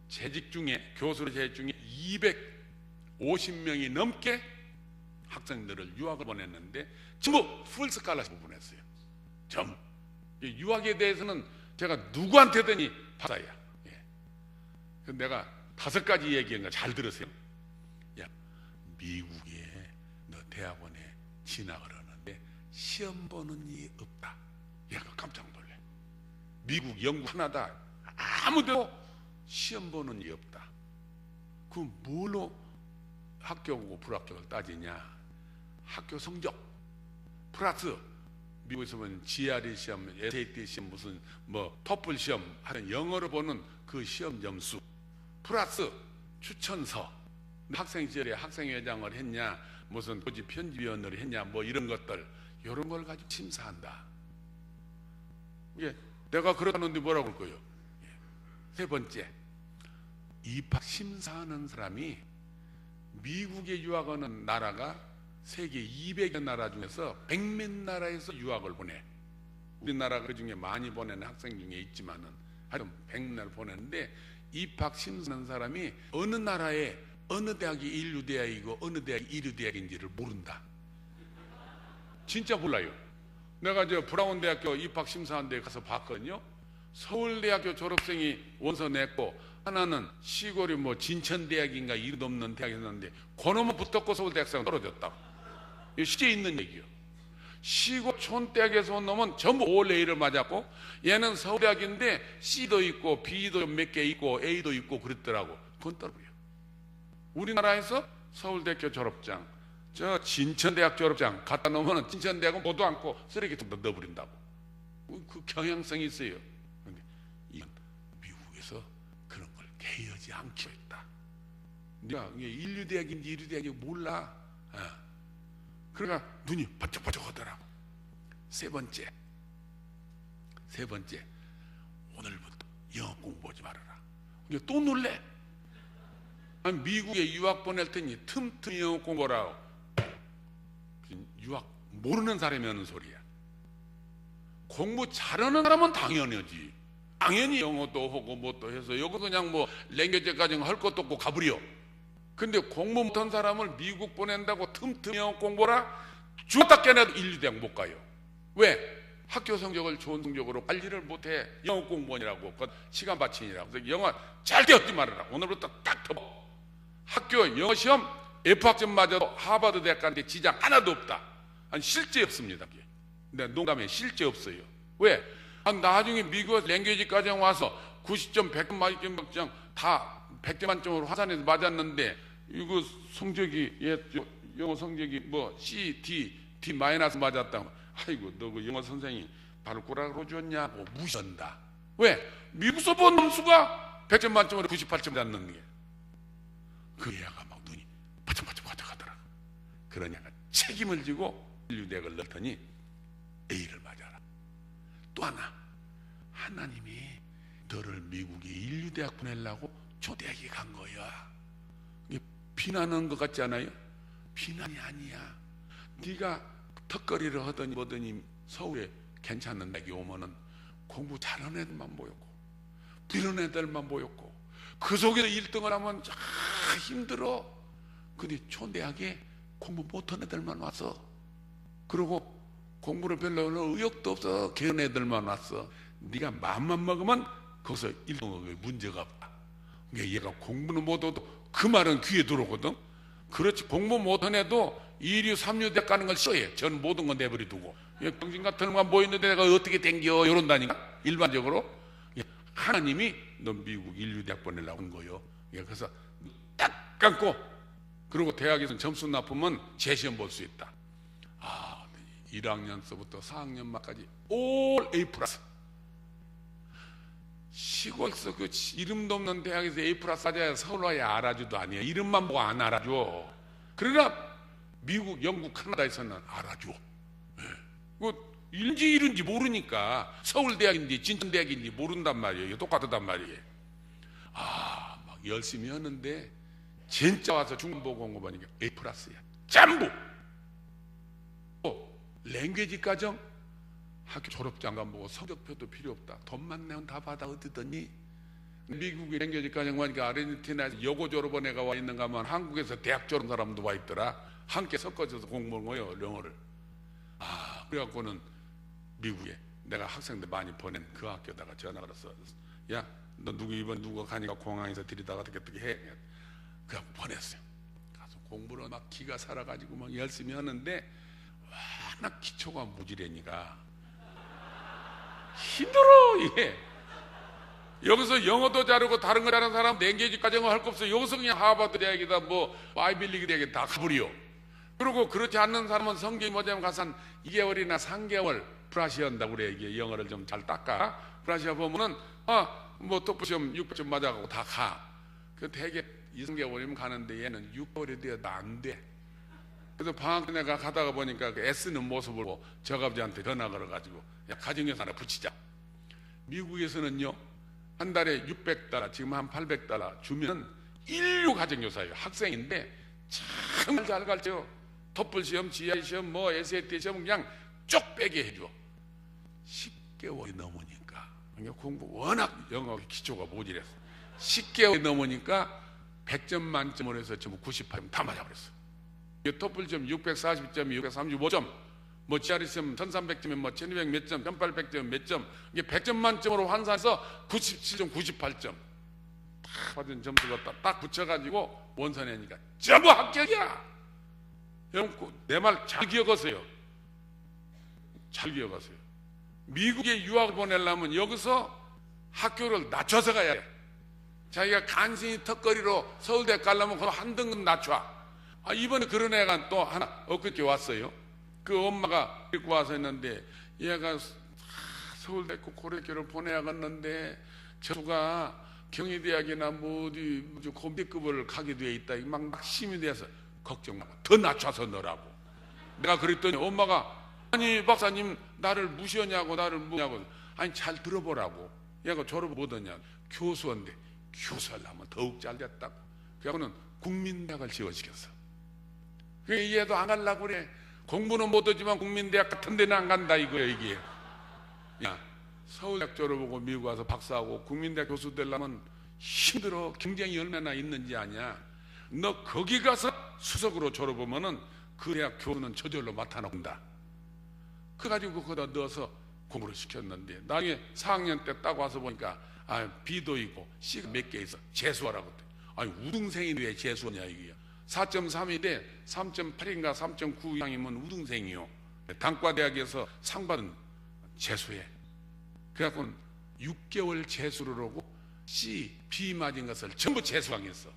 재직 중에 교수로 재직 중에 250명이 넘게 학생들을 유학을 보냈는데 전부 풀스칼라십을 보냈어요. 전부. 유학에 대해서는 제가 누구한테든지 박사야. 내가 5가지 얘기한 거 잘 들으세요. 야, 미국에 너 대학원에 진학을 하는데 시험 보는 이 없다. 얘가 깜짝 놀래. 미국, 영국, 캐나다 아무데도 시험 보는 이 없다. 그럼 뭘로 합격하고 불합격을 따지냐? 학교 성적 플러스 미국에서 보면 GRE 시험, SAT 시험, 무슨 뭐 토플 시험 하는 영어로 보는 그 시험 점수 플러스 추천서, 학생 시절에 학생회장을 했냐, 무슨 고지 편집위원을 했냐, 뭐 이런 것들, 이런 걸 가지고 심사한다. 이게 내가 그러는데 뭐라고 할 거예요? 세 번째, 입학 심사하는 사람이 미국에 유학하는 나라가 세계 200여 나라 중에서 100몇 나라에서 유학을 보내. 우리나라가 그 중에 많이 보내는 학생 중에 있지만은 하여튼 100나라 보내는데, 입학 심사하는 사람이 어느 나라에 어느 대학이 인류대학이고 어느 대학이 이류대학인지를 모른다. 진짜 몰라요. 내가 저 브라운 대학교 입학 심사한 데 가서 봤거든요. 서울대학교 졸업생이 원서 냈고, 하나는 시골이 뭐 진천대학인가 이름도 없는 대학이었는데 그놈은 붙었고 서울대학생은 떨어졌다고. 이거 실제 있는 얘기예요. 시골촌 대학에서 온 놈은 전부 O레이를 맞았고, 얘는 서울대학인데 C도 있고 B도 몇 개 있고 A도 있고 그랬더라고. 그건 떨어져요. 우리나라에서 서울대학교 졸업장, 저 진천대학 졸업장 갖다 놓으면 진천대학은 보도 않고 쓰레기통에 넣어버린다고. 그 경향성이 있어요. 그런데 이건 미국에서 그런 걸 개의하지 않기로 했다. 네가 인류대학인지 이류대학인지 몰라. 그러니까 눈이 번쩍번쩍 하더라고. 세 번째, 오늘부터 영어 공부하지 말아라. 근데 또 놀래. 아니, 미국에 유학 보낼 테니 틈틈이 영어 공부하라고. 유학 모르는 사람이 하는 소리야. 공부 잘하는 사람은 당연하지. 당연히 영어도 하고 뭐또 해서 여기 그냥 뭐 랭귀지까지 할 것도 없고 가버려. 근데 공부 못한 사람을 미국 보낸다고 틈틈이 영어 공부라 죽었다 깨나도 인류대학 못 가요. 왜? 학교 성적을 좋은 성적으로 관리를 못해. 영어 공무원이라고, 그 시간 받침이라고. 그래서 영어 절대 얻지 말아라. 오늘부터 딱 덮어. 학교 영어 시험 F학점 맞아도 하버드 대학 가는데 지장 하나도 없다. 아니 실제 없습니다. 근데 농담에 실제 없어요. 왜? 나중에 미국에서 랭귀지 과정 와서 90점, 100점 만점 다 100점 만점으로 화산에서 맞았는데 이거 성적이 영어 성적이 뭐 C, D 마이너스 맞았다. 아이고 너 그 영어 선생이 발꼬락으로 줬냐고 무시한다. 왜? 미국서 본 점수가 100점 만점으로 98점 맞는 게. 그 애가 막 눈이 바짝바짝 하더라고. 그러냐가 책임을 지고 인류대학을 넣더니 A를 맞아라. 또 하나, 하나님이 너를 미국에 인류대학 보내려고 초대학에 간 거야. 이게 비난하는 것 같지 않아요? 비난이 아니야. 네가 턱걸이를 하더니 뭐더니 서울에 괜찮은 대학에 오면은 공부 잘하는 애들만 보였고 이런 애들만 보였고 그 속에서 1등을 하면 참 힘들어. 근데 초대학에 공부 못한 애들만 왔어. 그리고 공부를 별로 의욕도 없어. 그런 애들만 왔어. 네가 마음만 먹으면 거기서 1등하기 문제가 없다. 그러니까 얘가 공부는 못해도 그 말은 귀에 들어오거든. 그렇지. 공부 못한 애도 2류 3류 대학 가는 걸 싫어해. 저는 모든 건 내버려 두고 정신 같은 것만 보이는데 내가 어떻게 댕겨 이런다니까. 일반적으로 하나님이 너 미국 인류대학 보내려고 한 거예요. 그래서 딱 감고 그리고 대학에서 점수 나쁘면 재시험 볼 수 있다. 1학년서부터 4학년 말까지 올 A+. 시골에서 그 이름도 없는 대학에서 A+ 맞아야 서울 와야 알아줘도 아니야. 이름만 보고 안 알아줘. 그러나 미국, 영국, 캐나다에서는 알아줘. 그 인지 이른지 모르니까 서울대학인지 진천대학인지 모른단 말이에요. 똑같단 말이에요. 막 열심히 하는데 진짜 와서 중간보고 온 거 보니까 A+야. 전부. 랭귀지 과정 학교 졸업장관 보고 성적표도 필요 없다. 돈만 내면 다 받아 얻더니 미국의 랭귀지 과정 보니까 아르헨티나에서 여고 졸업한 애가 와 있는가 하면 한국에서 대학 졸업한 사람도 와 있더라. 함께 섞어져서 공부한 거예요. 영어를. 그래갖고는 미국에 내가 학생들 많이 보낸 그 학교다가 전화를 했어. 야, 너 이번 누가 가니까 공항에서 들이다가 어떻게 해? 그냥 보냈어요. 가서 공부를 막 기가 살아가지고 막 열심히 하는데 워낙 기초가 무지래니까 힘들어. 이게 여기서 영어도 잘하고 다른 거 잘하는 사람 랭귀지 과정을 할 거 없어. 여기서 그냥 하버드 대학이다 뭐 아이빌리그 대학에 다 가버려. 그리고 그렇지 않는 사람은 성경이 뭐냐면 가서 한 2개월이나 3개월 브라시아 한다고 그래. 이게 영어를 좀 잘 닦아. 브라시아 보면은 뭐 토플시험 600점 맞아가고 다 가. 그 대개 2, 3개월이면 가는데 얘는 6개월이 되어도 안 돼. 그래서 방학 때 내가 가다가 보니까 그 애쓰는 모습을 보고 저 아버지한테 전화 걸어가지고 야, 가정교사 하나 붙이자. 미국에서는요 한 달에 $600 지금 한 $800 주면 인류 가정교사예요. 학생인데 정말 잘 가르쳐요. 토플 시험, GI 시험, 뭐 SAT 시험 그냥 쭉 빼게 해줘. 10개월이 넘으니까 공부 워낙 영어 기초가 모질했어. 10개월이 넘으니까 100점 만점으로 해서 전부 98점 다 맞아버렸어. 토플 시험 640점, 635점, 뭐 GRE 시험 1300점에 뭐 1200 몇 점, 1800점 몇 점, 이게 100점 만점으로 환산해서 97점, 98점 딱 받은 점수가 딱 붙여가지고 원산해니까 전부 합격이야. 여러분 내 말 잘 기억하세요. 잘 기억하세요. 미국에 유학을 보내려면 여기서 학교를 낮춰서 가야 돼. 자기가 간신히 턱걸이로 서울대 가려면 그거 한 등급 낮춰. 이번에 그런 애가 또 하나 엊그제 왔어요. 그 엄마가 데리고 와서 했는데 얘가 서울대 고려학교를 보내야겠는데 저가 경희대학이나 뭐 어디 고대급을 가게 돼 있다. 막 심이 돼서 걱정 말고 더 낮춰서 넣으라고. 내가 그랬더니 엄마가 아니 박사님 나를 무시하냐고 나를 뭐냐고. 아니 잘 들어보라고. 얘가 졸업 못하냐 교수인데 교수하려면 더욱 잘 됐다고. 그래갖고는 국민대학을 지원시켰어. 그게 얘도 안 가려고 그래. 공부는 못하지만 국민대학 같은 데는 안 간다 이거야 이게. 야 서울대학 졸업하고 미국 와서 박사하고 국민대학 교수 되려면 힘들어. 경쟁이 얼마나 있는지 아냐. 너 거기 가서 수석으로 졸업하면은 그 대학 교수는 저절로 맡아놓는다. 그래가지고 거기다 넣어서 공부를 시켰는데 나중에 4학년 때 딱 와서 보니까 B도 있고 C가 몇 개 있어. 재수하라고. 아니 우등생이 왜 재수하냐 이게. 4.3인데 3.8인가 3.9 이상이면 우등생이요. 단과대학에서 상 받은 재수해. 그래갖고 6개월 재수를 하고 C, B 맞은 것을 전부 재수강했어.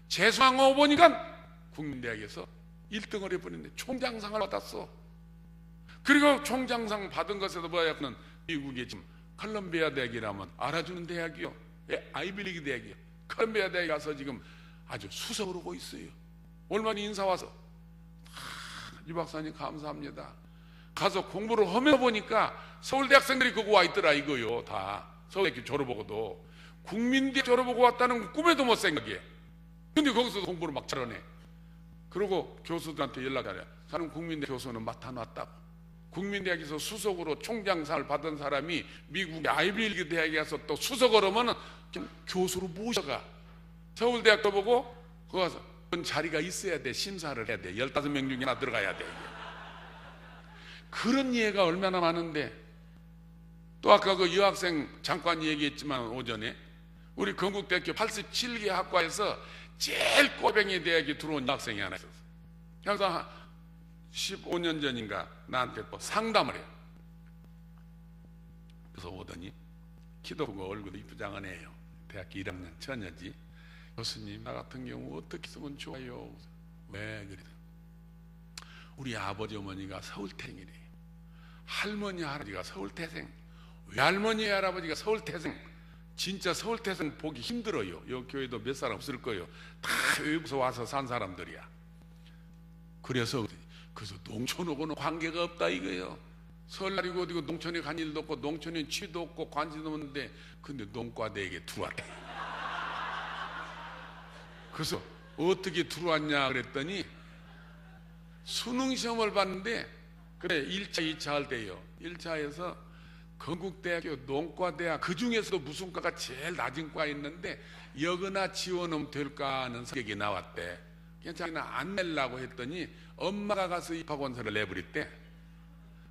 재수강하고 보니까 국민대학에서 1등을 해버렸는데 총장상을 받았어. 그리고 총장상 받은 것에도 뭐야는 미국의 지금 컬럼비아 대학이라면 알아주는 대학이요. 아이비리그 대학이요. 컬럼비아 대학에 가서 지금 아주 수석을 하고 있어요. 얼마 전에 인사 와서 유 박사님 감사합니다. 가서 공부를 하며 보니까 서울대 학생들이 거기 와 있더라 이거요. 다 서울대학교 졸업하고도 국민대 졸업하고 왔다는 꿈에도 못 생각해. 근데 거기서 공부를 막 잘하네. 그러고 교수들한테 연락하래. 저는 국민대 교수는 맡아놨다고. 국민대학에서 수석으로 총장상을 받은 사람이 미국의 아이비리그 대학에 가서 또 수석을 하면은 교수로 모셔가. 서울대학도 보고 거기 가서 그런 자리가 있어야 돼. 심사를 해야 돼. 15명 중에 하나 들어가야 돼. 그런 예가 얼마나 많은데. 또 아까 그 여학생 잠깐 얘기했지만 오전에 우리 건국대학교 87개 학과에서 제일 꼬뱅이 대학에 들어온 여학생이 하나 있었어. 그래서 15년 전인가 나한테 또 상담을 해요. 그래서 오더니 키도 크고 얼굴도 이쁘장한 애예요. 대학교 1학년 처녀지. 교수님 나 같은 경우 어떻게 쓰면 좋아요? 왜 그래? 우리 아버지 어머니가 서울태생이래요. 할머니 할아버지가 서울태생, 외할머니 할아버지가 서울태생. 진짜 서울태생 보기 힘들어요. 여기 교회도 몇 사람 없을 거예요. 다 외국에서 와서 산 사람들이야. 그래서 농촌하고는 관계가 없다 이거예요. 설날이고 어디고 농촌에 간 일도 없고 농촌에 취도 없고 관심도 없는데 근데 농과대에게 들어왔대. 그래서 어떻게 들어왔냐 그랬더니 수능 시험을 봤는데 그래 1차 2차 할 때요. 1차에서 건국대학교 농과대학 그 중에서도 무슨 과가 제일 낮은 과 있는데 여거나 지원하면 될까 하는 성적이 나왔대. 괜찮아 안 내려고 했더니 엄마가 가서 입학원서를 내버렸대.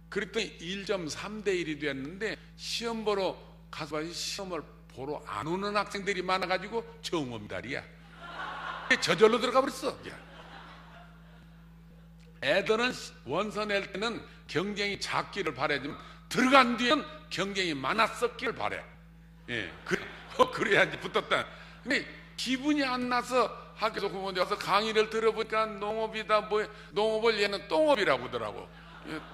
그랬더니 1.3대 1이 됐는데 시험 보러 가서 시험을 보러 안 오는 학생들이 많아가지고 정원달이야. 저절로 들어가 버렸어. 애들은 원서 낼 때는 경쟁이 작기를 바라지만 들어간 뒤에는 경쟁이 많았었기를 바래. 예, 그래야지 붙었다. 근데 기분이 안 나서 학교에서 공무원대 와서 강의를 들어보니까 농업이다 뭐 농업을 얘는 똥업이라고 하더라고.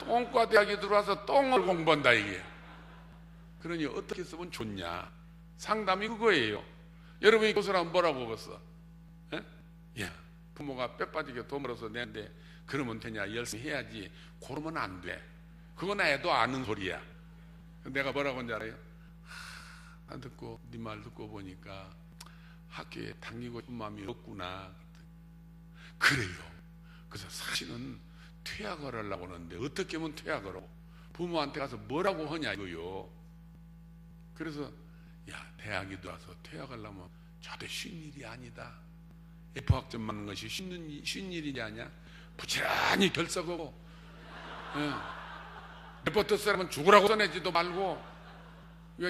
똥과 대학에 들어와서 똥을 공부한다 이게. 그러니 어떻게 쓰면 좋냐? 상담이 그거예요. 여러분이 교수라면 뭐라고 그랬어? 예? 부모가 뼈 빠지게 돈 벌어서 내는데 그러면 되냐? 열심히 해야지. 그러면 안 돼. 그건 애도 아는 소리야. 내가 뭐라고 한지 알아요? 나 듣고 네 말 듣고 보니까 학교에 당기고 싶은 마음이 없구나. 그래요. 그래서 사실은 퇴학을 하려고 하는데 어떻게 하면 퇴학을 하고 부모한테 가서 뭐라고 하냐 이거요. 그래서 야 대학에 들어와서 퇴학하려면 저도 쉬운 일이 아니다. F학점 맞는 것이 쉬운 일이 아니야. 부지런히 결석하고 레포트 쓰라면 죽으라고 써내지도 말고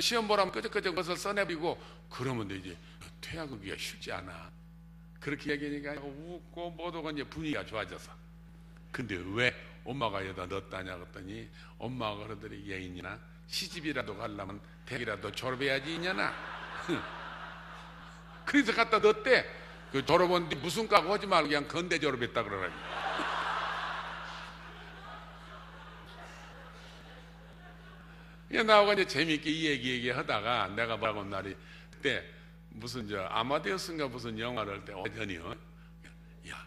시험 보라면 끄적끄적 것을 써내버리고 그러면 되지. 퇴학하기가 쉽지 않아. 그렇게 얘기하니까 웃고 뭐도 이제 분위기가 좋아져서. 근데 왜 엄마가 여기다 넣었다냐 그랬더니 엄마가 그러더니 예인이나 시집이라도 가려면 대학이라도 졸업해야지 이냐나. 그래서 갖다 넣었대. 그 졸업은 무슨 과고 하지 말고 그냥 건대 졸업했다 그러라고. 나하고 이제 재미있게 이 얘기 하다가 내가 뭐라고 한 날이 그때 무슨 아마데우스인가 무슨 영화를 할 때 어전이요. 야,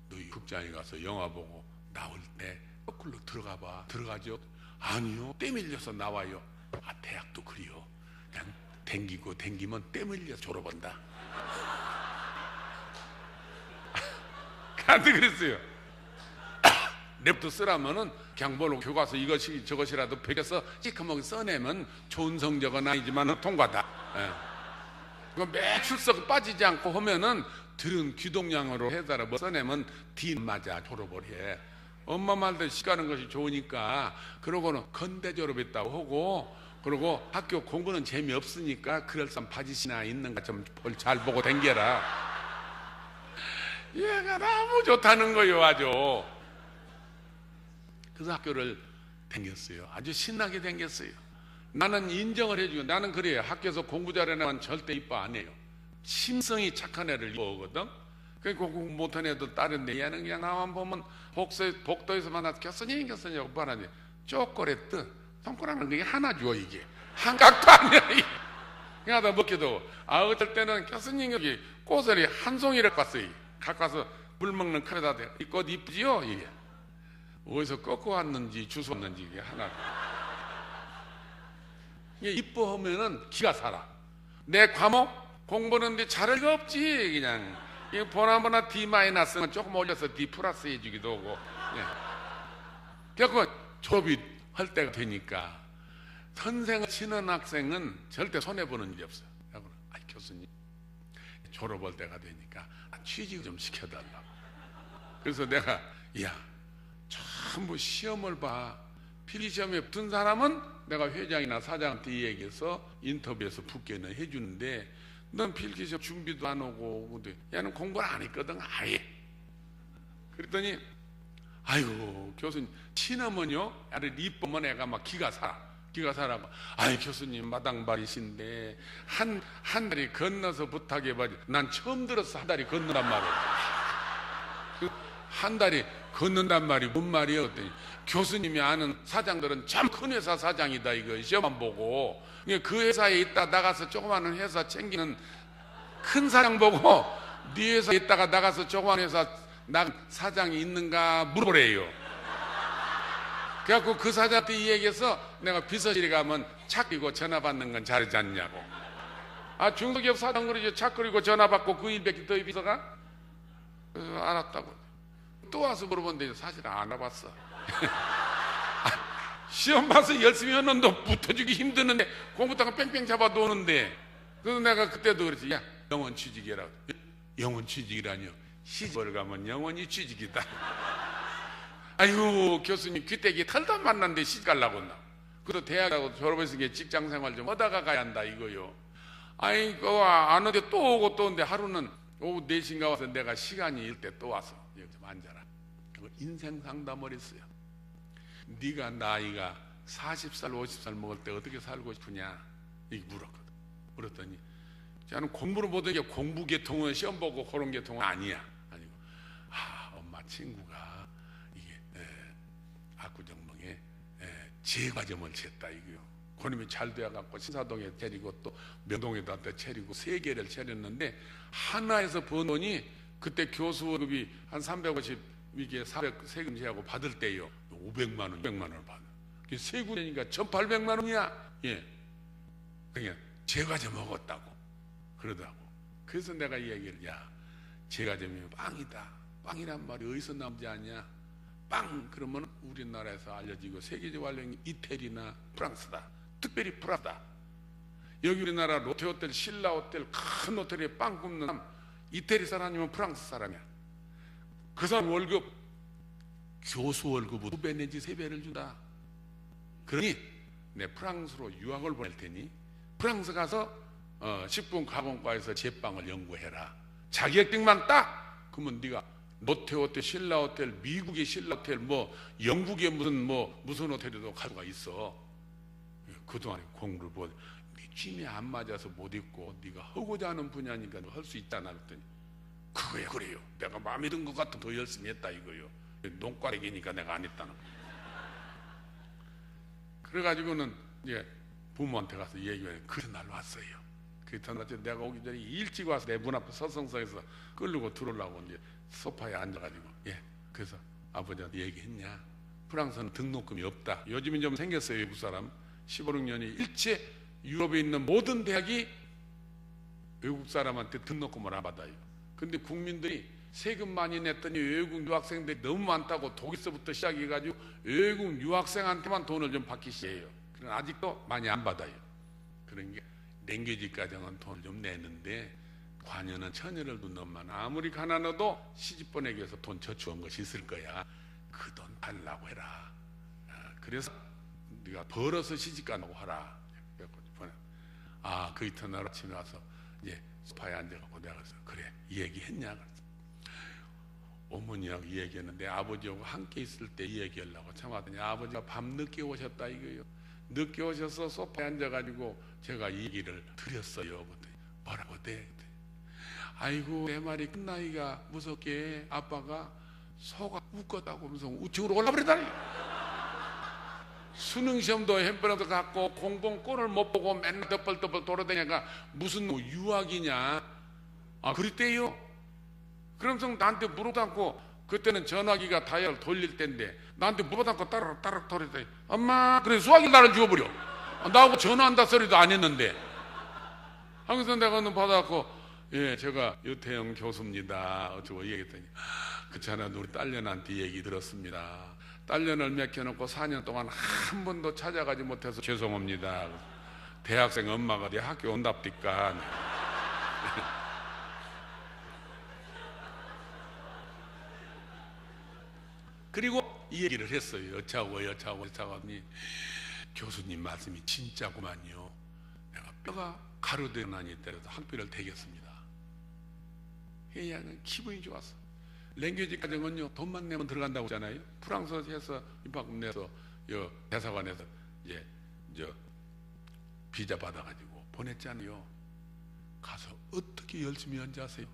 너 극장에 가서 영화 보고 나올 때 거꾸로 들어가 봐. 들어가죠? 아니요. 때 밀려서 나와요. 아, 대학도 그래요. 그냥 댕기면 때 밀려서 졸업한다. 나한테 그랬어요. 랩도 쓰라면은 그냥 뭘로 교과서 이것이 저것이라도 베껴서 찌커먹이 써내면 좋은 성적은 아니지만 통과다. 매 출석 빠지지 않고 하면은 들은 귀동량으로 해달라 뭐 써내면 D 맞아 졸업을 해. 엄마 말대로 시가는 것이 좋으니까 그러고는 건대 졸업했다고 하고 그리고 학교 공부는 재미없으니까 그럴싸한 바지시나 있는가 좀 잘 보고 댕겨라. 얘가 너무 좋다는 거예요. 아주. 그래서 학교를 댕겼어요. 아주 신나게 댕겼어요. 나는 인정을 해주고 나는 그래요. 학교에서 공부 잘하는 애는 절대 이뻐 안 해요. 심성이 착한 애를 이뻐하거든. 그러니까 공부 못한 애도 다른 데 얘는 그냥 나만 보면 복도에서 만나서 교수님 오빠 하니 쪼꼬랬듯 손가락은 그게 하나 줘. 이게 한 각도 아니야. 이게 그냥 다 먹기도 어떨 때는 교수님 여기 꽃을 한 송이를 갔어요. 갖고 와서 물 먹는 컵에다 대. 이 꽃 이쁘지요? 이게 어디서 꺾어 왔는지 주워 왔는지 이게 하나. 이게 이뻐하면은 기가 살아. 내 과목 공부하는데 잘할 리가 없지. 그냥 이 보나마나 D-는 조금 올려서 D 플러스 해주기도 하고. 예. 그래서 졸업이 할 때가 되니까 선생을 치는 학생은 절대 손해보는 일이 없어요. 아이 교수님 졸업할 때가 되니까 취직 좀 시켜달라고. 그래서 내가 야 전부 시험을 봐. 필기시험에 붙은 사람은 내가 회장이나 사장한테 얘기해서 인터뷰에서 붙게는 해주는데 넌 필기시험 준비도 안 오고 근데 얘는 공부를 안 했거든 아예. 그랬더니 아이고 교수님 친어머니요 애를 이쁘면 애가 막 기가 살아고 아이 교수님 마당발이신데 한 달이 건너서 부탁해봐지. 난 처음 들었어. 한 달이 건너단 말이야. 한 달이 걷는단 말이 뭔 말이야? 그랬더니 교수님이 아는 사장들은 참 큰 회사 사장이다 이거 시험만 보고 그 회사에 있다 나가서 조그마한 회사 챙기는 큰 사장 보고 네 회사에 있다가 나가서 조그마한 회사 사장이 있는가 물어보래요. 그래갖고 그 사장한테 이 얘기해서 내가 비서실에 가면 차 끄고 전화 받는 건 잘하지 않냐고. 아 중소기업 사장 그러죠. 차 끄고 전화 받고 그 일밖에 더 비서가? 그래서 알았다고. 또 와서 물어보는데 사실 안 와봤어. 시험 봐서 열심히 했는데 붙어주기 힘드는데 공부다가 뺑뺑 잡아 도는데. 그래서 내가 그때도 그랬지. 야 영원 취직이라고. 영원 취직이라뇨. 시집을 가면 영원히 취직이다. 아이고 교수님 귀때기 털다 만났는데 시집 가려고 했나. 그래도 대학하고 졸업했으니까 직장생활 좀 하다가 가야 한다 이거요. 아이고 안 오는데 또 오고 또 오는데 하루는 오후 4시인가 와서 내가 시간이 일 때 또 와서 여기 좀 앉아라. 인생 상담을 했어요. 네가 나이가 40살 50살 먹을 때 어떻게 살고 싶으냐 이렇게 물었거든. 물었더니 저는 공부를 못하는 게 공부 계통은 시험 보고 그런 계통은 아니야. 아니고 엄마 친구가 이게 압구정동에 제과점을 쳤다 이거요. 그놈이 잘 되어갖고 신사동에 차리고 또 명동에다 차리고 3개를 차렸는데 하나에서 번 돈이 그때 교수급이 한 350 이게 400 세금 제하고 받을 때요 500만 원, 600만 원을 받아. 그게 세구니까 1,800만 원이야. 예, 그냥 제과점 먹었다고 그러더라고. 그래서 내가 이 얘기를 야 제과점이면 빵이다. 빵이란 말이 어디서 나오지 않냐? 빵 그러면 우리나라에서 알려지고 세계적 알려진 이태리나 프랑스다. 특별히 프라다. 여기 우리나라 롯데호텔, 신라호텔 큰 호텔에 빵 굽는 사람 이태리 사람이면 프랑스 사람이야. 그 사람 월급 교수 월급 2배 내지 3배를 준다. 그러니 내 프랑스로 유학을 보낼 테니 프랑스 가서 식품 가공과에서 제빵을 연구해라. 자격증만 딱 그러면 네가 롯데호텔, 신라호텔, 미국의 신라호텔, 뭐 영국의 무슨 호텔에도 가수가 있어. 그동안에 공부를 보고 네 취미에 안 맞아서 못 있고 네가 하고자 하는 분야니까 할 수 있잖아. 그랬더니 그거야. 그래요. 내가 마음에 든 것 같아 더 열심히 했다 이거요. 농가래기니까 내가 안 했다는 거. 그래가지고는 이제 부모한테 가서 얘기해. 그 날 왔어요. 그 전날 내가 오기 전에 일찍 와서 내 문 앞에 서성서에서 끌고 들어오려고 이제 소파에 앉아가지고 그래서 아버지한테 얘기했냐. 프랑스는 등록금이 없다. 요즘은 좀 생겼어요. 외국 사람 15, 16년이 일체 유럽에 있는 모든 대학이 외국 사람한테 등록금을 안 받아요. 근데 국민들이 세금 많이 냈더니 외국 유학생들이 너무 많다고 독일서부터 시작해가지고 외국 유학생한테만 돈을 좀 받기 시작해요. 그러나 아직도 많이 안 받아요. 그러니까 랭귀지 과정은 돈을 좀 내는데 관여는 천여를 넘만 아무리 가난해도 시집 보내기 위해서 돈 저축한 것이 있을 거야. 그 돈 달라고 해라. 그래서 네가 벌어서 시집가라고 하라. 그 이튿날 아침에 와서 이제 소파에 앉아갖고 내가 그래서 그래 이 얘기했냐? 어머니하고 이 얘기했는데 아버지하고 함께 있을 때 이 얘기하려고 참았더니 아버지가 밤 늦게 오셨다 이거요. 늦게 오셔서 소파에 앉아가지고 제가 이 얘기를 드렸어요. 그랬더니 뭐라고 돼? 아이고 내 말이 끝나기가 무섭게 아빠가 소가 웃겼다고 하면서 우측으로 올라버리다니. 수능 시험도 햄버거도 갖고 공부는 꼴을 못 보고 맨날 덮벌덮벌 돌아다니니까 무슨 유학이냐? 그랬대요. 그러면서 나한테 물어도 않고 그때는 전화기가 다이얼 돌릴 때인데 나한테 물어도 않고 따르륵 돌리더니 엄마 그래 수학이 나를 죽어버려. 나하고 전화한다 소리도 안 했는데 하면서 내가 받아갖고 예 제가 유태영 교수입니다 어쩌고 얘기했더니 그렇잖아 우리 딸년한테 얘기 들었습니다. 딸년을 맡겨놓고 4년 동안 한 번도 찾아가지 못해서 죄송합니다. 대학생 엄마가 내 학교 온답니까? 그리고 이 얘기를 했어요. 여차하고 하니 교수님 말씀이 진짜구만요. 내가 뼈가 가루되나니 때려도 학비를 대겠습니다. 그냥 기분이 좋았어. 랭귀지 과정은요 돈만 내면 들어간다고 하잖아요. 프랑스에서 입학금 내서 대사관에서 이제 비자 받아가지고 보냈잖아요. 가서 어떻게 열심히 한지 아세요?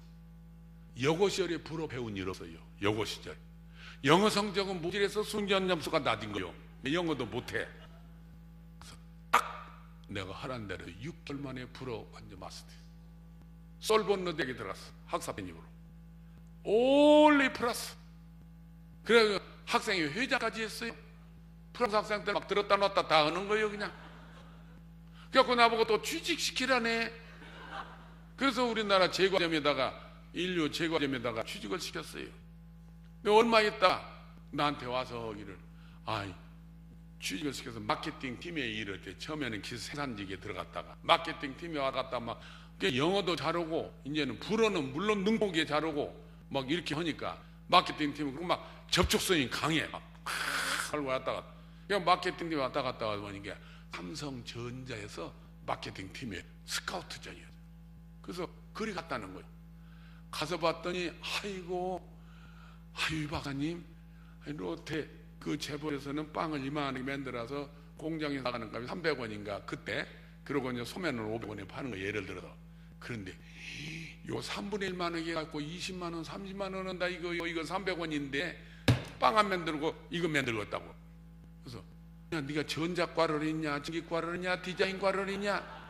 여고 시절에 불어 배운 일 없어요. 여고 시절 영어 성적은 무질에서 순전 점수가 낮은 거요. 영어도 못해. 그래서 딱 내가 하란 대로 6개월 만에 불어 완전 마스터. 솔본너 대학에 들어갔어. 학사편입으로. 올리 플러스. 그래 학생이 회장까지 했어요. 프랑스 학생들 막 들었다 놨다 다 하는 거예요 그냥. 그래갖고 나보고 또 취직시키라네. 그래서 우리나라 제과점에다가 인류 제과점에다가 취직을 시켰어요. 얼마 있다 나한테 와서 하기를 취직을 시켜서 마케팅 팀에 일을 때 처음에는 생산직에 들어갔다가 마케팅 팀에 와갔다 막 영어도 잘하고 이제는 불어는 물론 능곡에 잘하고 막 이렇게 하니까 마케팅 팀은 막 접촉성이 강해 막 하고 왔다가 그냥 마케팅 팀에 왔다 갔다 보니까 삼성전자에서 마케팅 팀에 스카우트전이었어요. 그래서 그리 갔다는 거예요. 가서 봤더니 아이고 박사님 롯데 그 재벌에서는 빵을 이만하게 만들어서 공장에 나가는 값이 300원인가 그때 그러고 이제 소면을 500원에 파는 거 예를 들어서. 그런데 요 3분의 1만 원에 갖고 20만 원 30만 원 한다 이거 300원인데 빵 안 만들고 이거 만들었다고. 그래서 야 네가 전작과를 했냐 전기과를 했냐 디자인과를 했냐.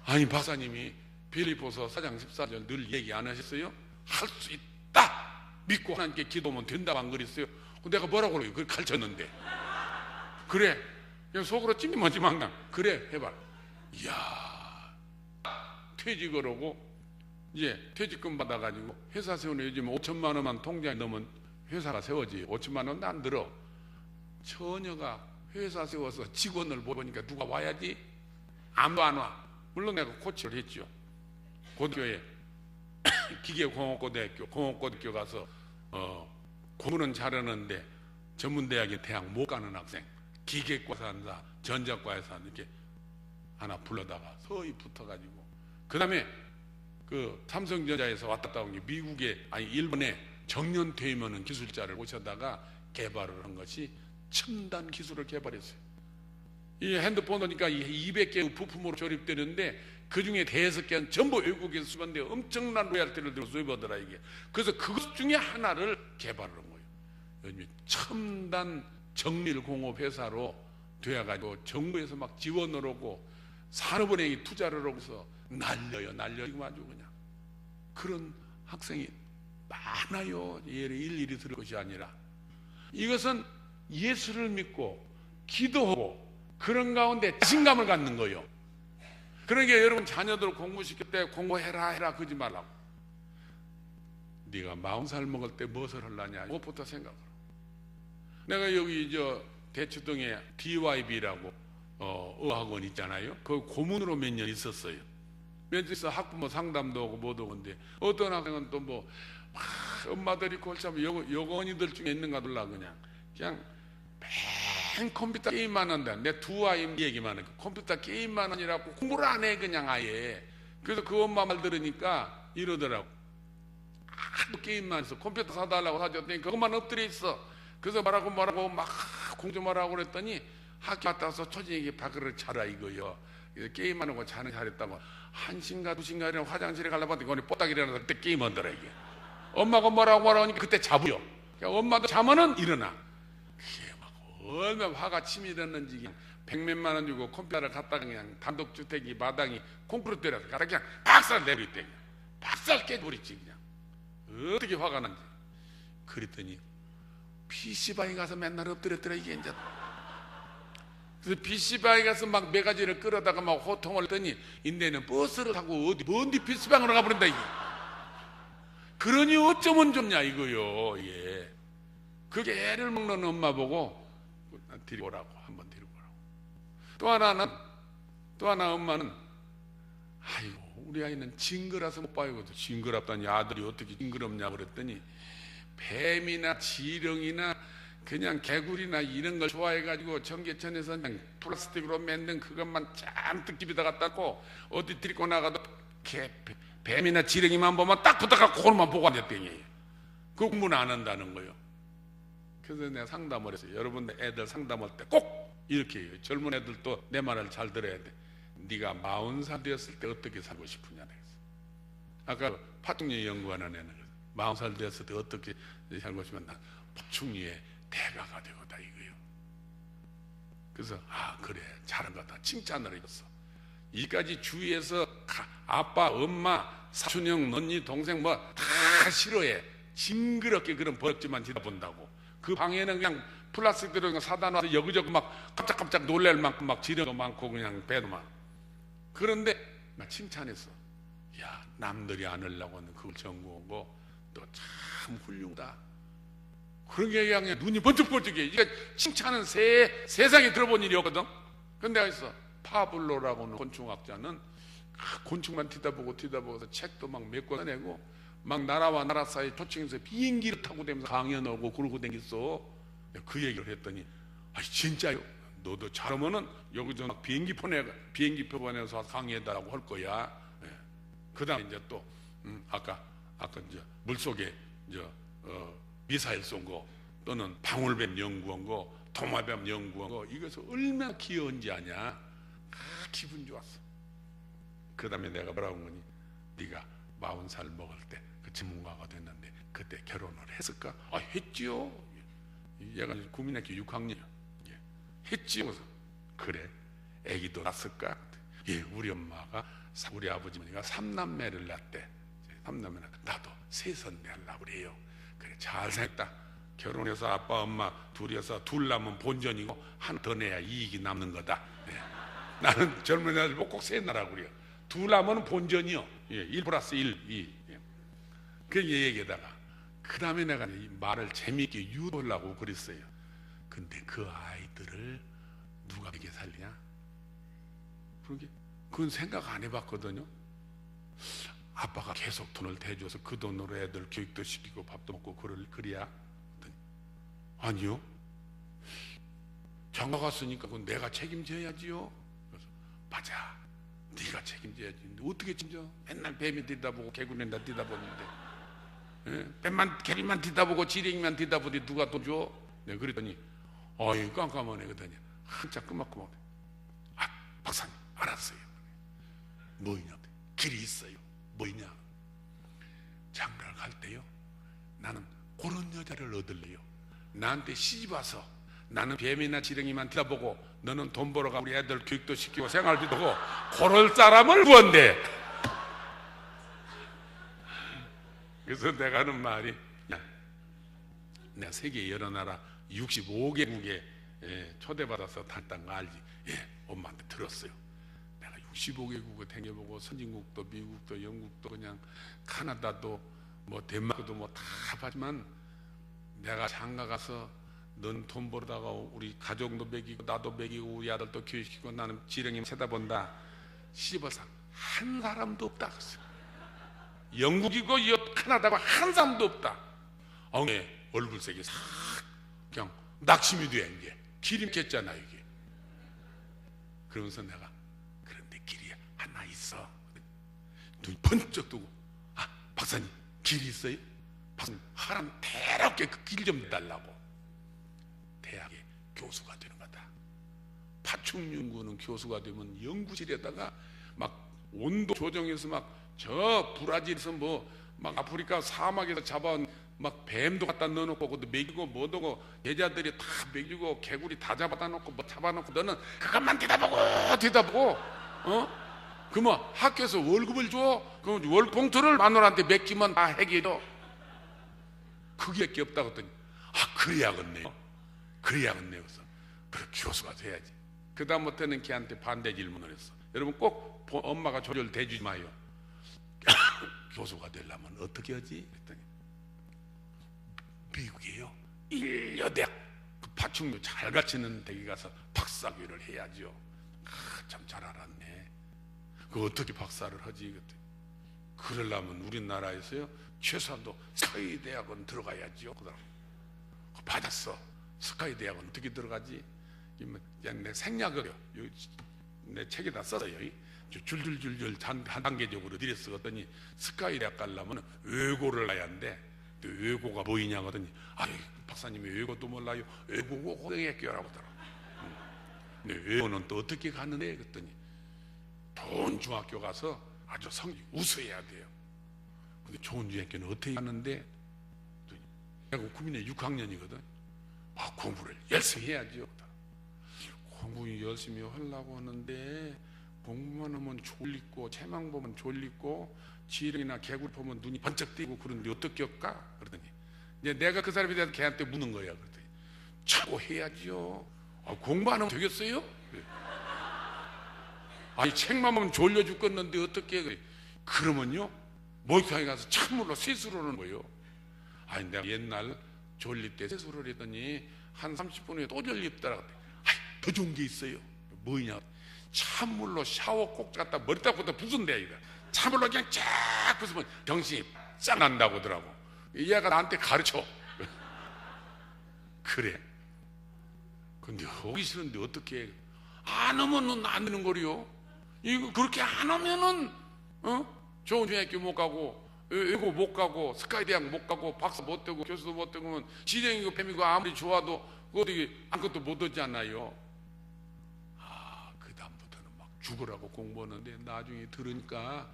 아니 박사님이 빌리포서 4장 14절 늘 얘기 안 하셨어요? 할 수 있다 믿고 하나님께 기도하면 된다고 안 그랬어요? 내가 뭐라고 그래요? 그걸 가르쳤는데. 그래 그냥 속으로 찜찜하지만 그래 해봐. 이야 퇴직을 하고 이제 퇴직금 받아가지고 회사 세우는 요즘 5천만 원만 통장에 넣으면 회사가 세워지. 5천만 원도 안 들어. 처녀가 회사 세워서 직원을 보니까 누가 와야지? 아무도 안 와. 물론 내가 코치를 했죠. 고등교회 기계공업고등학교 공업고등학교 가서 공부는 잘하는데 전문대학에 대학 못 가는 학생 기계과에서 한다 전자과에서 한다 이렇게 하나 불러다가 서히 붙어가지고 그 다음에 그 삼성전자에서 왔다 갔다 온 게 미국에 일본에 정년퇴임하는 기술자를 모셔다가 개발을 한 것이 첨단 기술을 개발했어요. 이 핸드폰 오니까 200개의 부품으로 조립되는데 그 중에 대여섯 개는 전부 외국에서 수입한데 엄청난 로얄티를 들고 수입하더라 이게. 그래서 그것 중에 하나를 개발을 한 거예요. 요즘 첨단 정밀공업 회사로 되어가지고 정부에서 막 지원을 하고 산업은행이 투자를 하고서 날려요 지금 아주 그냥. 그런 학생이 많아요. 예를 일일이 들을 것이 아니라 이것은 예수를 믿고 기도하고 그런 가운데 자신감을 갖는 거예요. 그러니까 여러분 자녀들 공부시킬 때 공부해라 그러지 말라고. 네가 40살 먹을 때 무엇을 하려냐 그것부터 생각을. 내가 여기 대추동에 DYB라고 어학원 있잖아요. 그 고문으로 몇 년 있었어요. 면접에서 학부모 상담도 하고 뭐도 하는데 어떤 학생은 또 뭐 엄마들이 골치 아프면 여고원이들 중에 있는가 몰라 그냥 맨 컴퓨터 게임만 한다. 내 두 아이 얘기만 해. 컴퓨터 게임만 하느라고 공부를 안 해 그냥 아예. 그래서 그 엄마 말 들으니까 이러더라고. 하도 게임만 해서 컴퓨터 사달라고 사줬더니 그것만 엎드려 있어. 그래서 뭐라고 막 공부하라고 그랬더니 학교 갔다 와서 초진에게 밥그릇 차라 이거요. 게임만 하고 자는 잘했다고. 1시인가 2시인가 화장실에 가려고 하더니 거기 뽀딱 일어나서 그때 게임하더라 이게. 엄마가 뭐라고 하니까 그때 자부요. 그러니까 엄마도 자면은 일어나. 그게 막 얼마나 화가 치밀었는지 그냥 100몇만 원 주고 컴퓨터를 갖다가 그냥 단독주택이 마당이 콩쿠르 때려서 갖다 그냥 박살 내버렸대. 그냥. 박살 깨버리지 그냥. 어떻게 화가 난지. 그랬더니 PC방에 가서 맨날 엎드렸더라 이게 이제. 그래서 PC방에 가서 막 매가지를 끌어다가 막 호통을 했더니 인내는 버스를 타고 어디 먼디 PC방으로 가버린다 이게. 그러니 어쩌면 좋냐 이거요. 예. 그게 애를 먹는 엄마 보고 데리고 오라고 한번 데리고 오라고. 또 하나 엄마는 아이고 우리 아이는 징그러서 못 봐요. 징그럽다니 아들이 어떻게 징그럽냐 그랬더니 뱀이나 지렁이나 그냥 개구리나 이런 걸 좋아해가지고 청계천에서 그냥 플라스틱으로 만든 그것만 잔뜩 집에다 갖다 놓고 어디 데리고 나가도 뱀이나 지렁이만 보면 딱 붙어갖고 그것만 보고 앉았더니 그 공부는 안 한다는 거예요. 그래서 내가 상담을 했어요. 여러분들 애들 상담할 때 꼭 이렇게 해요. 젊은 애들도 내 말을 잘 들어야 돼. 네가 40살 되었을 때 어떻게 살고 싶으냐. 아까 파충류 연구하는 애는 40살 되었을 때 어떻게 살고 싶으면 난 파충류의 대가가 되고다 이거요. 그래서 그래 잘한 거다 칭찬을 했어. 이까지 주위에서 아빠, 엄마, 사촌형, 언니, 동생 뭐 다 싫어해. 징그럽게 그런 버릇지만 지다본다고. 그 방에는 그냥 플라스틱으로 사다 놔서 여기저기 막 깜짝깜짝 놀랄 만큼 막 지르고 많고 그냥 배도 많고. 그런데 나 칭찬했어. 야 남들이 안 하려고 하는 그걸 전공한 거 너 참 훌륭하다. 그런 게 그냥 눈이 번쩍번쩍해. 이게 칭찬은 세상에 들어본 일이 없거든. 근데 내가 있어. 파블로라고 하는 곤충학자는 곤충만 뒤다보고서 책도 막 몇 권 내고 막 나라와 나라 사이 초청해서 비행기를 타고 다니면서 강연하고 그러고 다녔어. 그 얘기를 했더니 진짜요? 너도 잘하면은 여기서 막 비행기표 보내서 강의해달라고 할 거야. 예. 그다음에 이제 또 아까 이제 물속에 이제 미사일 쏜 거 또는 방울뱀 연구한 거 도마뱀 연구한 거 이것이 얼마나 귀여운지 아냐. 기분 좋았어. 그 다음에 내가 뭐라고 한 거니? 네가 40살 먹을 때 그 전문가가 됐는데 그때 결혼을 했을까? 했지요. 얘가 국민학교 6학년 했지요. 그래서 그래 애기도 낳았을까? 예, 우리 엄마가 우리 아버지가 3남매를 낳았대. 3남매 나도 세선 내려고 그래요. 그래 잘 생겼다. 결혼해서 아빠 엄마 둘이서 둘 낳으면 본전이고 하나 더 내야 이익이 남는 거다. 예. 나는 젊은 애들 보고 꼭 세 낳으라고 그래요. 둘 낳으면 본전이요. 예, 1 플러스 1, 2. 예. 그 얘기에다가 그 다음에 내가 이 말을 재미있게 유도하려고 그랬어요. 근데 그 아이들을 누가 이렇게 살리냐? 그건 생각 안 해봤거든요. 아빠가 계속 돈을 대줘서 그 돈으로 애들 교육도 시키고 밥도 먹고 그래야? 아니요. 장가 갔으니까 그건 내가 책임져야지요. 그래서 맞아. 네가 책임져야지. 근데 어떻게 책임져? 맨날 뱀이 뒤다보고 개구리만 뒤다보는데 개리만 뒤다보고 지렁이만 뒤다보더니 누가 돈 줘? 내가 그랬더니 깜깜하네. 그러더니 한참 끄막끄막 박사님 알았어요. 뭐냐? 길이 있어요. 뭐냐? 장가를 갈 때요 나는 그런 여자를 얻을래요. 나한테 시집 와서 나는 뱀이나 지렁이만 뒤다보고 너는 돈 벌어가 우리 애들 교육도 시키고 생활비도 하고 그럴 사람을 구한대. 그래서 내가 하는 말이 내가 세계 여러 나라 65개국에 초대받아서 다녔다는 거 알지? 예, 엄마한테 들었어요. 내가 65개국을 다녀보고 선진국도 미국도 영국도 그냥 카나다도 뭐 덴마크도 뭐 다 봤지만 내가 장가 가서 넌 돈 벌다가 우리 가족도 먹이고 나도 먹이고 우리 아들도 교육시키고 나는 지렁이 쳐다본다. 시집와서 한 사람도 없다 그랬어요. 영국이고 캐나다고 한 사람도 없다. 얼굴색이 싹 그냥 낙심이 돼. 이게 길이 겠잖아 이게. 그러면서 내가 그런데 길이 하나 있어. 눈 번쩍 뜨고, 아 박사님 길이 있어요? 박사님 하람 대롭게 그 길 좀 달라고. 대학에 교수가 되는 거다. 파충연구는 교수가 되면 연구실에다가 막 온도 조정해서 막 저 브라질에서 막 아프리카 사막에서 잡아온 막 뱀도 갖다 넣어놓고 그것도 먹이고 뭐도 제자들이 다 먹이고 개구리 다 잡아다 놓고 뭐 잡아놓고 너는 그것만 뒤다보고 그 뭐 학교에서 월급을 줘? 그럼 월 봉투를 마누라한테 맡기면 다 해결해. 그게 없다고 했더니 그래야겠네요. 그래야겠네요. 그래서 그래 교수가 돼야지. 그 다음부터는 걔한테 반대 질문을 했어. 여러분 꼭 엄마가 조절 대주지 마요. 교수가 되려면 어떻게 하지? 그랬더니 미국이에요. 인려대학 그 파충류 잘 가르치는 데 가서 박사학위를 해야죠. 참 잘 알았네. 그 어떻게 박사를 하지? 그랬더니 그러려면 우리나라에서요 최소한도 스카이 대학은 들어가야죠. 그다음 받았어. 스카이 대학은 어떻게 들어가지? 그냥 내 생략을 내 책에다 썼어요. 줄줄줄줄 단계적으로 들여 쓰거든요. 스카이 대학 가려면 외고를 가야 하는데 외고가 뭐이냐 하더니 박사님이 외고도 몰라요. 외고고 고등학교라고 하더라고. 외고는 또 어떻게 가는데? 그랬더니 좋은 중학교 가서 아주 성적 우수해야 돼요. 근데 좋은 중학교는 어떻게 가는데? 내가 국민의 6학년이거든. 공부를 열심히 해야죠. 공부 열심히 하려고 하는데 공부만 하면 졸리고 책만 보면 졸리고 지렁이나 개구리 보면 눈이 번쩍 뜨고 그런데 어떻게 할까? 그러더니 이제 내가 그 사람에 대해서 걔한테 묻는 거야. 그랬더니 자꾸 해야지요. 공부 안 하면 되겠어요? 책만 보면 졸려 죽겠는데 어떻게 그래? 그러면요 목욕탕에 가서 찬물로 세수를 하는 거예요. 내가 옛날 졸릴 때 세수를 했더니 한 30분 후에 또 졸립더라고. 더 좋은 게 있어요. 뭐냐? 찬물로 샤워 꼭 갖다 머리 닦고다 부순대. 이거 찬물로 그냥 쫙 부수면 정신이 쫙 난다고 하더라고. 얘가 나한테 가르쳐. 그래. 근데 하기 싫은데 어떻게 안 하면은 안 되는 거리요. 이거 그렇게 안 하면은 좋은 중학교 못 가고 외고 못 가고 스카이 대학 못 가고 박사 못 되고 교수도 못 되고 면 지정이고 뱀이고 아무리 좋아도 어디 아무것도 못 얻잖아요. 그 다음부터는 막 죽으라고 공부하는데 나중에 들으니까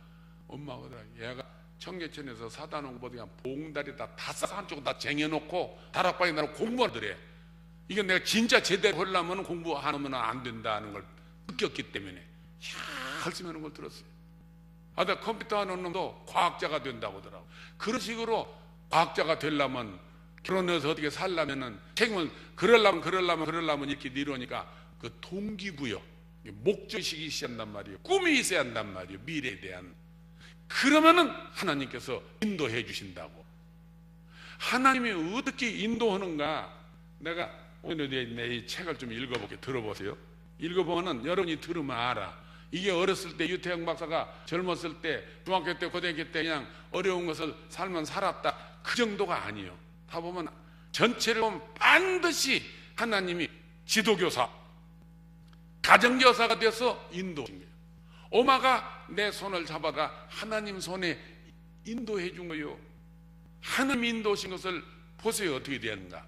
엄마가 얘가 청계천에서 사다 놓은 거 그냥 봉다리다 다 싸서 한쪽으로 다 쟁여놓고 다락방에 나를 공부하더래. 이게 내가 진짜 제대로 하려면 공부 안 하면 안 된다는 걸 느꼈기 때문에 열심히 하는 걸 들었어요. 내가 컴퓨터 하는 놈도 과학자가 된다고 하더라고. 그런 식으로 과학자가 되려면 결혼해서 어떻게 살려면은 책임을 그러려면 이렇게 이러니까 그 동기부여 목적의식이 있어야 한단 말이에요. 꿈이 있어야 한단 말이에요. 미래에 대한. 그러면은 하나님께서 인도해 주신다고. 하나님이 어떻게 인도하는가? 내가 오늘 내 이 책을 좀 읽어볼게요. 들어보세요. 읽어보면은 여러분이 들으면 알아. 이게 어렸을 때 유태영 박사가 젊었을 때 중학교 때 고등학교 때 그냥 어려운 것을 살면 살았다 그 정도가 아니에요. 다 보면 전체를 보면 반드시 하나님이 지도교사 가정교사가 돼서 인도하신 거예요. 엄마가 내 손을 잡아가 하나님 손에 인도해 준 거예요. 하나님 인도하신 것을 보세요. 어떻게 되는가.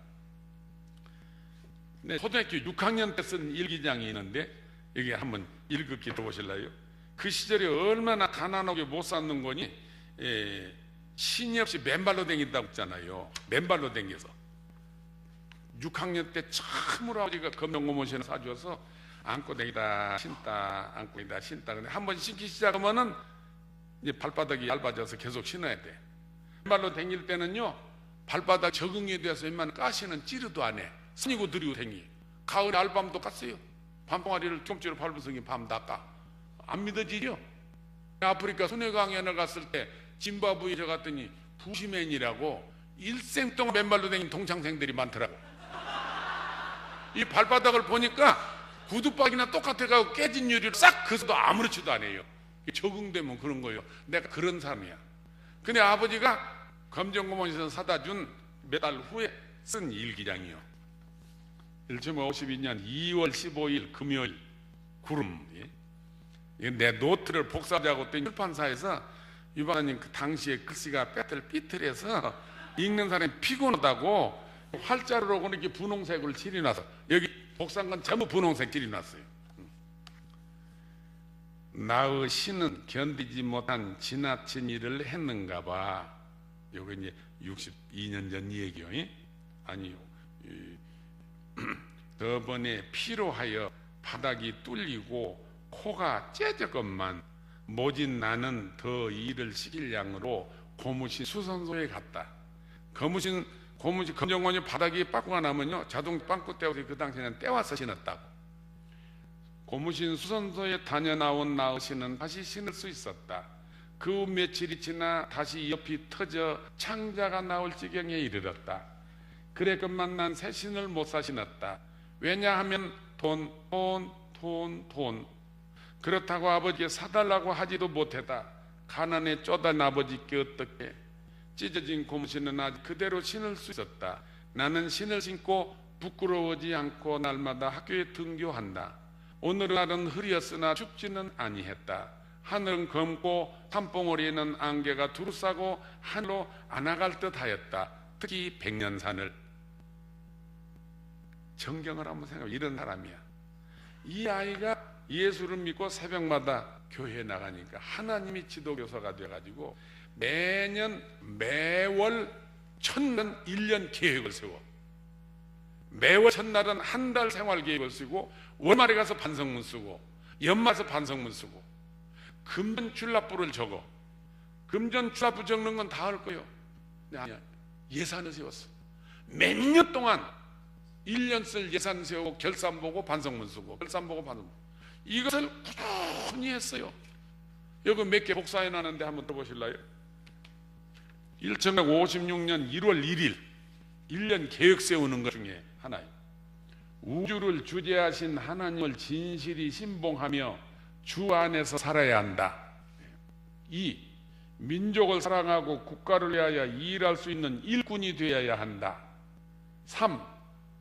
초등학교 6학년 때 쓴 일기장이 있는데 여기 한번 읽기 들어보실래요? 그 시절에 얼마나 가난하게 못 사는 거니 신이 없이 맨발로 댕긴다고 했잖아요. 맨발로 댕겨서 6학년 때 참으로 아버지가 검정고무신을 사주어서 안고 댕기다 신다 안고 댕기다 신다. 근데 한번 신기 시작하면은 이제 발바닥이 얇아져서 계속 신어야 돼. 맨발로 댕길 때는요 발바닥 적응이 돼서 웬만한 가시는 찌르도 안 해. 스니고 들이고 댕기. 가을에 알밤도 깠어요. 밤봉아리를 쪽지로 밟아서 밤 닦아. 안 믿어지죠? 아프리카 순회강연을 갔을 때 짐바브웨에 저 갔더니 부시맨이라고 일생 동안 맨발로 다니는 동창생들이 많더라고. 이 발바닥을 보니까 구두박이나 똑같아가지고 깨진 유리를 싹 그어도 아무렇지도 않아요. 적응되면 그런 거예요. 내가 그런 사람이야. 근데 아버지가 검정고문에서 사다 준 몇 달 후에 쓴 일기장이요. 1952년 2월 15일 금요일 구름. 내 노트를 복사하자고 했더니 출판사에서 유 박사님 그 당시에 글씨가 삐뚤삐뚤해서 읽는 사람이 피곤하다고 활자루로 이렇게 분홍색을 칠해놔서 여기 복사한 건 전부 분홍색 칠해놨어요. 나의 신은 견디지 못한 지나친 일을 했는가 봐. 요거 이제 62년 전 얘기요. 아니요. 저번에 피로하여 바닥이 뚫리고 코가 째졌건만 모진 나는 더 일을 시킬 양으로 고무신 수선소에 갔다. 고무신 검정고문이 바닥이 빠꾸가 나면요 자동 빵꾸 떼어서 그 당시에는 떼와서 신었다고. 고무신 수선소에 다녀 나온 나의 신은 다시 신을 수 있었다. 그 며칠이 지나 다시 옆이 터져 창자가 나올 지경에 이르렀다. 그랬건만 난 새 신을 못 사 신었다. 왜냐하면 돈. 그렇다고 아버지께 사달라고 하지도 못했다. 가난에 쪼단 아버지께 어떻게. 찢어진 고무신은 아직 그대로 신을 수 있었다. 나는 신을 신고 부끄러워하지 않고 날마다 학교에 등교한다. 오늘날은 흐렸으나 춥지는 아니했다. 하늘은 검고 산봉우리에는 안개가 두루싸고 하늘로 안아갈 듯하였다. 특히 백년산을. 정경을 한번 생각해. 이런 사람이야. 이 아이가 예수를 믿고 새벽마다 교회에 나가니까 하나님이 지도교사가 돼가지고 매월 첫날 1년 계획을 세워. 매월 첫날은 한 달 생활 계획을 쓰고 월말에 가서 반성문 쓰고 연말에서 반성문 쓰고 금전출납부를 적어. 금전출납부 적는 건 다 할 거예요. 아니야. 예산을 세웠어. 몇 년 동안 1년 쓸 예산 세우고 결산 보고 반성문 쓰고 결산 보고 반성문. 이것을 꾸준히 했어요. 여기 몇 개 복사해 놨는데 한번 들어보실래요? 1956년 1월 1일 1년 계획 세우는 것 중에 하나예요. 우주를 주재하신 하나님을 진실히 신봉하며 주 안에서 살아야 한다. 2. 민족을 사랑하고 국가를 위하여 일할 수 있는 일꾼이 되어야 한다. 3.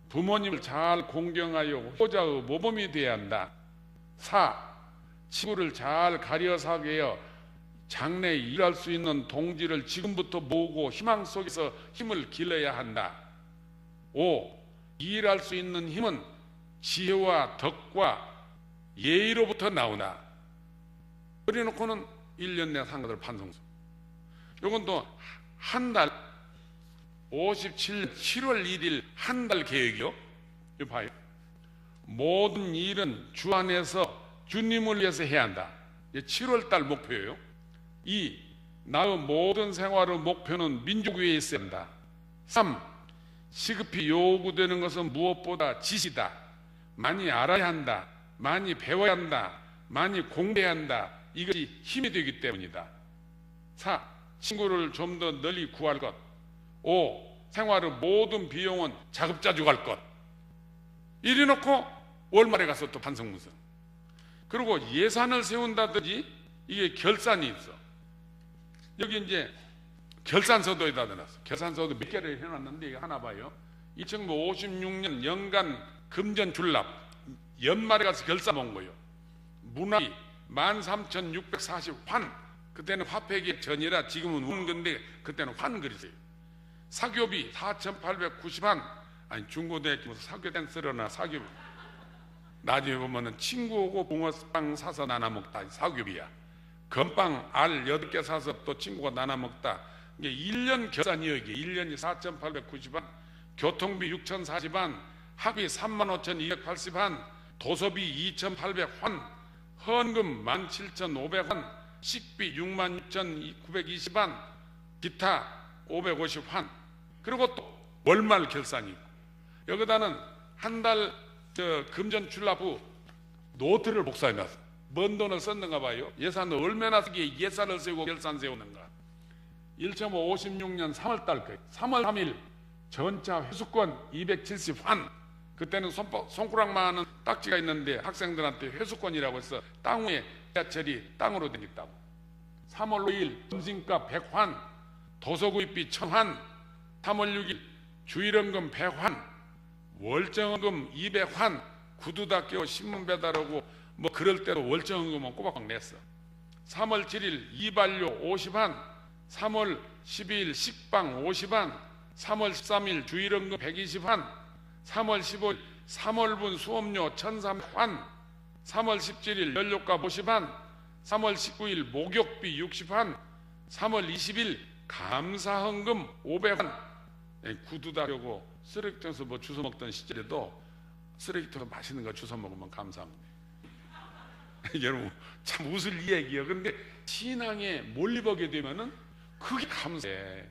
부모님을 잘 공경하여 효자의 모범이 되어야 한다. 4. 친구를 잘 가려 사귀어 장래에 일할 수 있는 동지를 지금부터 모으고 희망 속에서 힘을 길러야 한다. 5. 일할 수 있는 힘은 지혜와 덕과 예의로부터 나오나. 그래놓고는 1년 내 상가들 반성서. 요건 또 한 달 57년 7월 1일 한 달 계획이요. 이거 봐요. 모든 일은 주 안에서 주님을 위해서 해야 한다. 7월 달 목표예요. 2. 나의 모든 생활의 목표는 민족 위에 있어야 한다. 3. 시급히 요구되는 것은 무엇보다 지시다. 많이 알아야 한다. 많이 배워야 한다. 많이 공부해야 한다. 이것이 힘이 되기 때문이다. 4. 친구를 좀 더 널리 구할 것. 5. 생활의 모든 비용은 자급자족 할 것. 이래 놓고 월말에 가서 또 반성문서. 그리고 예산을 세운다든지 이게 결산이 있어. 여기 이제 결산서도에다 넣어놨어. 결산서도 몇 개를 해놨는데 이거 하나 봐요. 1956년 연간 금전출납 연말에 가서 결산 본 거예요. 문화비 13,640환. 그때는 화폐기 전이라 지금은 운건데 그때는 환 그랬어요. 사교비 4,890환. 아니 중고등학교 사교된 쓰러나 사교비. 나중에 보면은 친구하고 붕어빵 사서 나눠 먹다. 사교비야. 건빵 알 8개 사서 또 친구가 나눠 먹다. 이게 1년 결산이요. 이게 1년이 4,890원, 교통비 6,040원, 학비 35,280원, 도서비 2,800원, 헌금 17,500원, 식비 66,920원, 기타 550원. 그리고 또 월말 결산이 있고 여기다는 한 달 금전출납부 노트를 복사해놨어. 뭔 돈을 썼는가 봐요. 예산을 얼마나 쓰기에 예산을 세우고 결산 세우는가. 1956년 3월달 3월 3일 전차 회수권 270환. 그때는 손가락만한 딱지가 있는데 학생들한테 회수권이라고 해서 땅 위에 지하철이 땅으로 되겠다고. 3월 5일 점심값 100환, 도서구입비 1000환, 3월 6일 주일원금 100환, 월정원금 200환, 구두 닦여 신문 배달하고 뭐 그럴 때도 월정원금은 꼬박꼬박 냈어. 3월 7일 이발료 50환, 3월 12일 식빵 50환, 3월 13일 주일원금 120환, 3월 15일 3월분 수업료 1300환, 3월 17일 연료값 50환, 3월 19일 목욕비 60환, 3월 20일 감사헌금 500환. 구두 닦려고 쓰레기통에서 뭐 주워 먹던 시절에도 쓰레기통에서 맛있는 거 주워 먹으면 감사합니다. 여러분 참 웃을 이야기예요. 그런데 신앙에 몰입하게 되면은 그게 감사해.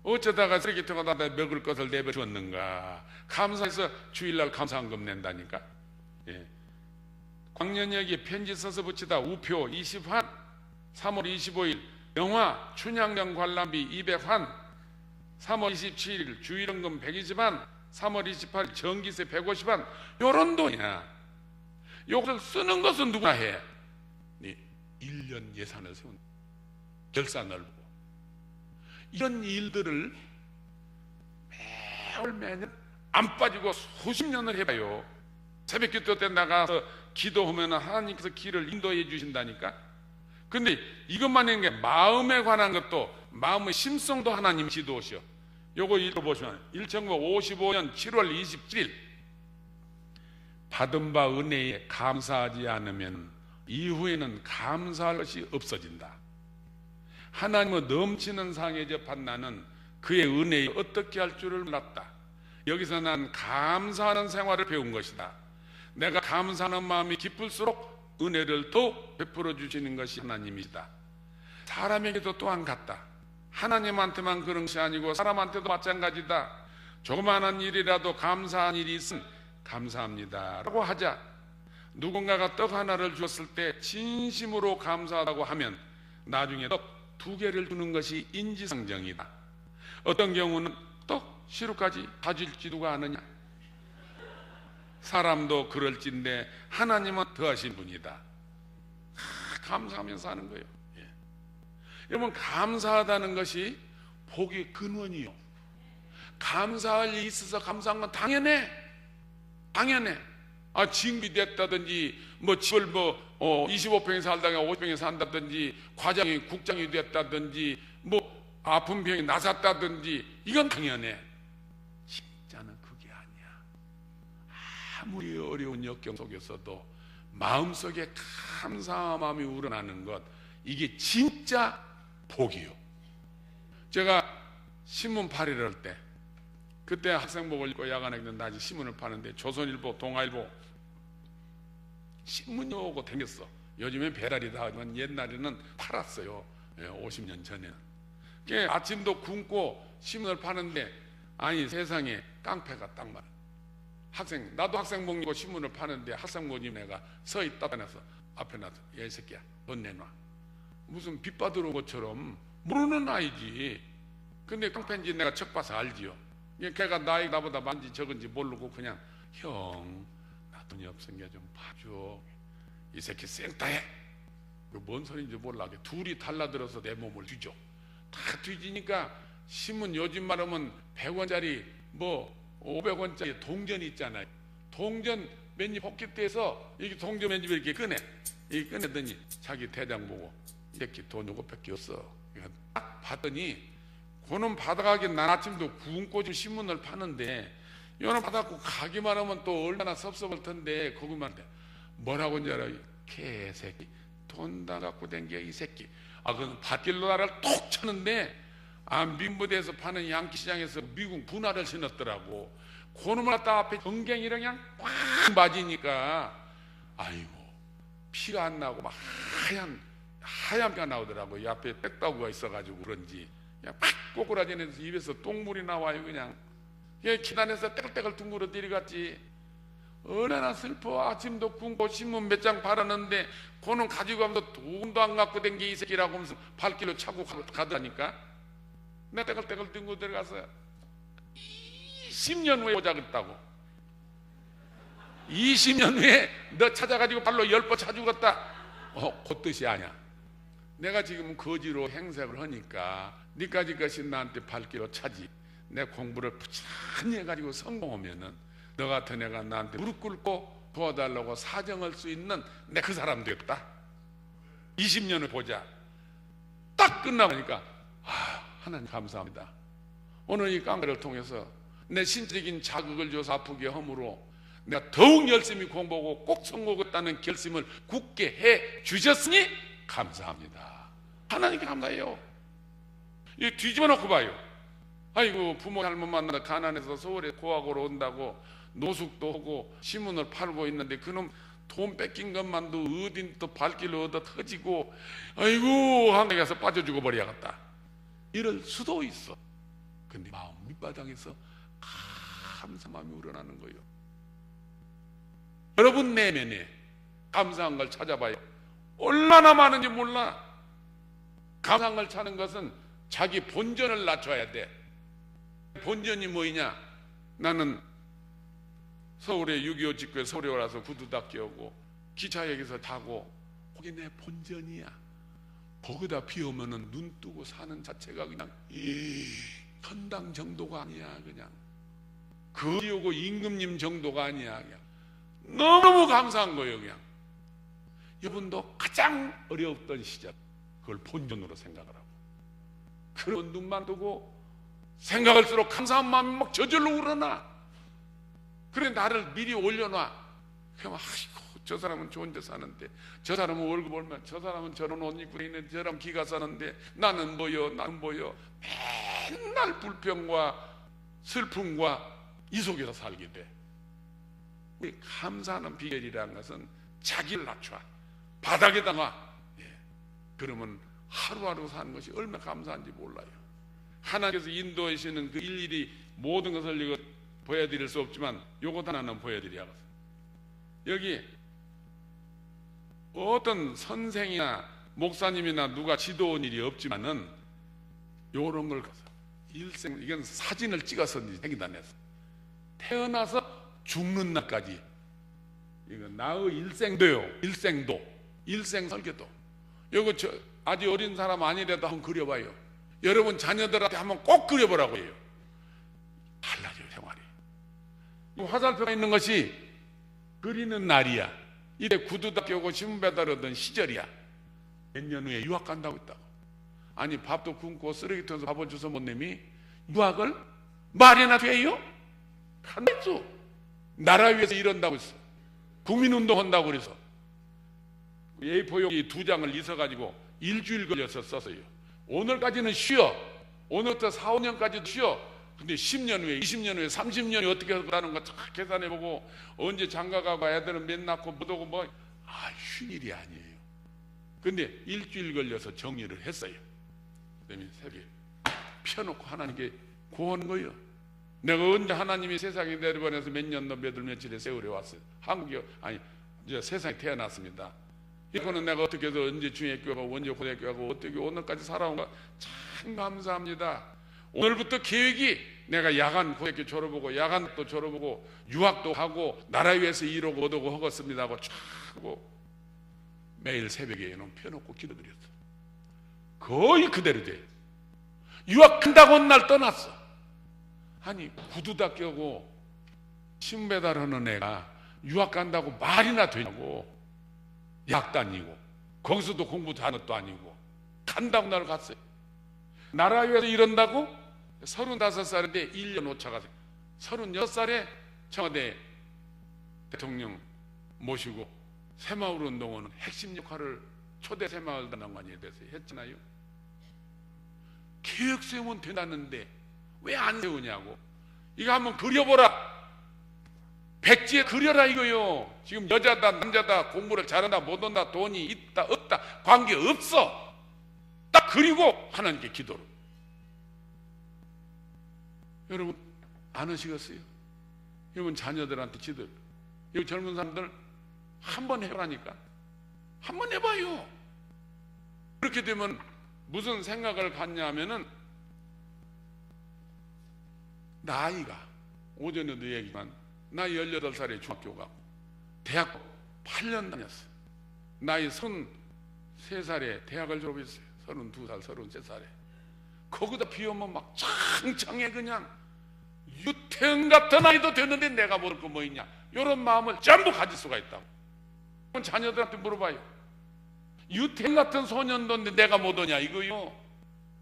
어쩌다가 쓰레기통에다 먹을 것을 내버렸는가. 감사해서 주일날 감사헌금 낸다니까. 예. 광년역에 편지 써서 붙이다 우표 20환, 3월 25일 영화 춘향전 관람비 200환, 3월 27일 주일원금 120환, 3월 28일 전기세 150환. 요런 돈이야. 요것을 쓰는 것은 누가 해? 1년 예산을 세운 결산을 보고 이런 일들을 매년 안 빠지고 수십 년을 해봐요. 새벽기도 때 나가서 기도하면 하나님께서 길을 인도해 주신다니까. 근데 이것만 있는 게 마음에 관한 것도 마음의 심성도 하나님 지도하셔. 요거 읽어보시면 1955년 7월 27일 받은 바 은혜에 감사하지 않으면 이후에는 감사할 것이 없어진다. 하나님의 넘치는 상에 접한 나는 그의 은혜에 어떻게 할 줄을 몰랐다. 여기서 난 감사하는 생활을 배운 것이다. 내가 감사하는 마음이 기쁠수록 은혜를 더 베풀어 주시는 것이 하나님이시다. 사람에게도 또한 같다. 하나님한테만 그런 것이 아니고 사람한테도 마찬가지다. 조그마한 일이라도 감사한 일이 있으면 감사합니다 라고 하자. 누군가가 떡 하나를 주었을 때 진심으로 감사하다고 하면 나중에 떡 2개를 주는 것이 인지상정이다. 어떤 경우는 떡 시루까지 다 줄지 누가 아느냐. 사람도 그럴진데 하나님은 더하신 분이다. 감사하면서 하는 거예요. 예. 여러분 감사하다는 것이 복의 근원이요. 감사할 일이 있어서 감사한 건 당연해. 징비 됐다든지 뭐 집을 25평에 살다가 50평에 산다든지 과장이 국장이 됐다든지 뭐 아픈 병이 나섰다든지 이건 당연해. 진짜는 그게 아니야. 아무리 어려운 역경 속에서도 마음속에 감사한 마음이 우러나는 것, 이게 진짜 복이요. 제가 신문 팔이를 할 때 그때 학생복을 입고 야간에 낮에 신문을 파는데 조선일보, 동아일보 신문이 오고 댕겼어. 요즘엔 배달이다 하지만 옛날에는 팔았어요. 50년 전에는. 아침도 굶고 신문을 파는데 아니 세상에 깡패가 딱 말이야. 나도 학생복 입고 신문을 파는데 학생복 입은 애가 서 있다 해서 앞에 놔서 야 이 새끼야 돈 내놔. 무슨 빚 받으러 온 것처럼 모르는 아이지. 근데 깡패인지 내가 척 봐서 알지요. 걔가 나보다 많은지 적은지 모르고 그냥 형 나 돈이 없으니까 좀 봐줘. 이 새끼 생따해. 뭔 소리인지 몰라. 둘이 달라들어서 내 몸을 뒤져. 다 뒤지니까 신문 요즘 말하면 100원짜리 뭐 500원짜리 동전 있잖아요. 동전 맨입 포켓에서 이게 동전 맨입을 이렇게 꺼내더니 자기 대장 보고 이 새끼 돈 요거밖에 없어. 딱 봤더니 그놈 받아가긴 난 아침도 굶고 좀 신문을 파는데 이놈 받아갖고 가기만 하면 또 얼마나 섭섭할 텐데 거기만 돼. 뭐라고 하는지 알아요? 개새끼 돈 다 갖고 댕겨 이 새끼. 그건 밭길로 나를 톡 쳤는데 민부대에서 파는 양키시장에서 미국 분화를 신었더라고. 그놈을 갖다 앞에 정갱이를 그냥 꽉 맞으니까 아이고 피가 안 나고 막 하얀 피가 나오더라고. 이 앞에 백다구가 있어가지고 그런지 그냥 팍 꼬꾸라지면서 입에서 똥물이 나와요. 그냥 기단에서 떼글떼글 둥그러 들이갔지. 얼마나 슬퍼. 아침도 굶고 신문 몇 장 팔았는데 그놈 가지고 가면서 돈도 안 갖고 댕겨 이 새끼라고 하면서 발길로 차고 가더라니까. 내 떼글떼글 둥그러 들어가서 20년 후에 오자겠다고. 20년 후에 너 찾아가지고 발로 10번 차주겠다. 그 뜻이 아니야. 내가 지금 거지로 행색을 하니까 니까지 것이 나한테 발길로 차지. 내 공부를 부지런히 해가지고 성공하면은 너 같은 애가 나한테 무릎 꿇고 도와달라고 사정할 수 있는 내 그 사람 되겠다. 20년을 보자. 딱 끝나보니까 하나님 감사합니다. 오늘 이 강의를 통해서 내 신적인 자극을 줘서 아프게 함으로 내가 더욱 열심히 공부하고 꼭 성공하겠다는 결심을 굳게 해 주셨으니 감사합니다. 하나님께 감사해요. 이 뒤집어 놓고 봐요. 아이고, 부모 잘못 만나서 가난해서 서울에 고학으로 온다고 노숙도 하고 신문을 팔고 있는데 그놈 돈 뺏긴 것만도 어딘 또 발길로 얻어 터지고 아이고 하늘에 가서 빠져주고 버려야겠다 이럴 수도 있어. 근데 마음 밑바닥에서 감사 마음이 우러나는 거예요. 여러분 내면에 감사한 걸 찾아봐요. 얼마나 많은지 몰라. 감사한 걸 찾는 것은 자기 본전을 낮춰야 돼. 본전이 뭐이냐? 나는 서울에 6.25 직후에 서울에 와서 구두 닦기 오고 기차역에서 타고 거기 내 본전이야. 거기다 비 오면은 눈 뜨고 사는 자체가 그냥 천당 정도가 아니야. 그냥 거지 오고 임금님 정도가 아니야. 그냥 너무 감사한 거예요. 그냥 여러분도 가장 어려웠던 시절 그걸 본전으로 생각을 하고 그런 눈만 뜨고 생각할수록 감사한 마음이 막 저절로 우러나. 그래 나를 미리 올려놔. 그럼 아이고 저 사람은 좋은 데 사는데 저 사람은 월급 벌면 저 사람은 저런 옷 입고 있는데 저 사람 기가 사는데 나는 뭐요 맨날 불평과 슬픔과 이 속에서 살게 돼. 감사하는 비결이라는 것은 자기를 낮춰 바닥에다 놔. 그러면 하루하루 사는 것이 얼마나 감사한지 몰라요. 하나님께서 인도하시는 그 일일이 모든 것을 이거 보여드릴 수 없지만 요것 하나는 보여드려야겠어요. 여기 어떤 선생이나 목사님이나 누가 지도한 일이 없지만은 요런 걸 일생 이건 사진을 찍어서 생기다 냈어. 태어나서 죽는 날까지 이거 나의 일생도요. 일생설계도. 요거 아주 어린 사람 아니라도 한번 그려봐요. 여러분 자녀들한테 한번 꼭 그려보라고 해요. 달라져요 생활이. 화살표가 있는 것이 그리는 날이야. 이때 구두 닦여고 신문 배달하던 시절이야. 몇 년 후에 유학 간다고 했다고. 아니 밥도 굶고 쓰레기통에서 밥을 주워 못 내미 유학을 말이나 돼요? 한대죠. 나라 위해서 이런다고 했어. 국민운동 한다고 그래서 A4용지 2장을 있어가지고 일주일 걸려서 썼어요. 오늘까지는 쉬어. 오늘부터 4, 5년까지도 쉬어. 근데 10년 후에 20년 후에 30년이 어떻게 하는 거 다 계산해보고 언제 장가가고 애들은 몇 낳고 못 오고 뭐 쉰 일이 아니에요. 근데 일주일 걸려서 정리를 했어요. 그다음에 새벽에 펴놓고 하나님께 구하는 거예요. 내가 언제 하나님이 세상에 내려보내서 몇 년도 몇월 며칠에 세월에 왔어요. 한국에 아니 이제 세상에 태어났습니다. 이거는 내가 어떻게 해서 언제 중학교 가고 언제 고등학교 가고 어떻게 오늘까지 살아온가 참 감사합니다. 오늘부터 계획이 내가 야간 고등학교 졸업하고 야간 또 졸업하고 유학도 하고 나라 위해서 일하고 얻고 하겠습니다 하고 쫙 하고 매일 새벽에 이놈 펴놓고 기도드렸어. 거의 그대로 돼. 유학한다고 한 날 떠났어. 아니 구두 닦여고 신문 배달하는 애가 유학 간다고 말이나 되냐고. 약 다니고 거기서도 공부도 하는 것도 아니고 간다고 날 갔어요. 나라 위해서 이런다고 35살인데 1년 오차가 36살에 청와대 대통령 모시고 새마을운동은 핵심 역할을 초대 새마을단장관이 돼서 했잖아요. 계획 세우면 된다는데 왜 안 세우냐고. 이거 한번 그려보라. 백지에 그려라 이거요. 지금 여자다 남자다 공부를 잘한다 못한다 돈이 있다 없다 관계없어. 딱 그리고 하나님께 기도를. 여러분 안 하시겠어요? 여러분 자녀들한테 지도. 여기 젊은 사람들 한번 해보라니까. 한번 해봐요. 그렇게 되면 무슨 생각을 갖냐 하면은 나이가 오전에도 얘기만 나 18살에 중학교 가고 대학 8년 다녔어. 나이 3살에 대학을 졸업했어요. 32살, 33살에. 거기다 비 오면 막 창창해. 그냥 유태인 같은 아이도 되는데 내가 모를 거 뭐 있냐, 이런 마음을 전부 가질 수가 있다고. 자녀들한테 물어봐요. 유태인 같은 소년도인데 내가 못 오냐 이거요.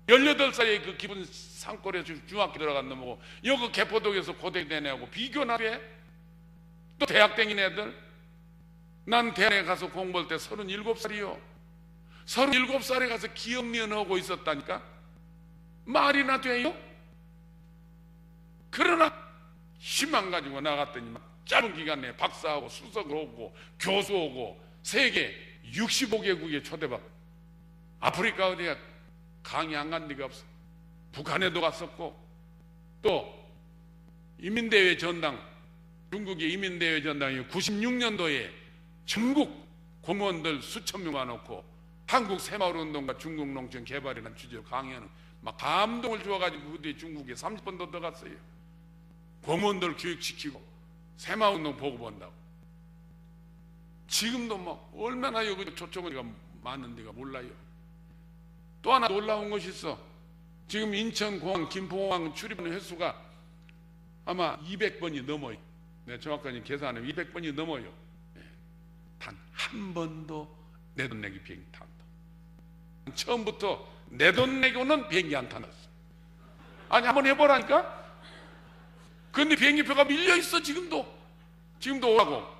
18살에 그 기분 산골에 중학교 들어간 놈하고 여기 개포동에서 고대 된 애하고 비교나 해? 또 대학 댕긴 애들. 난 대학에 가서 공부할 때 37살이요 37살에 가서 기억니은 하고 있었다니까. 말이나 돼요? 그러나 희망 가지고 나갔더니 막 짧은 기간 내에 박사하고 수석을 오고 교수 오고 세계 65개국에 초대받고, 아프리카 어디가 강의 안 간 데가 없어. 북한에도 갔었고, 또 인민대회 전당, 중국의 인민대회 전당이 96년도에 전국 공무원들 수천 명 와놓고 한국 새마을운동과 중국 농촌 개발이라는 주제로 강의하는, 막 감동을 주어가지고 그 뒤에 중국에 30번도 더 갔어요. 공무원들 교육시키고 새마을운동 보고 본다고. 지금도 뭐 얼마나 여기 저쪽은 데가 많은 데가 몰라요. 또 하나 놀라운 것이 있어. 지금 인천공항, 김포공항 출입하는 횟수가 아마 200번이 넘어요. 내가 정확하게 계산하면 200번이 넘어요. 단 한 번도 내 돈 내기 비행기 탄다. 처음부터 내 돈 내고는 비행기 안 타놨어. 아니 한번 해보라니까. 근데 비행기표가 밀려있어. 지금도 오라고.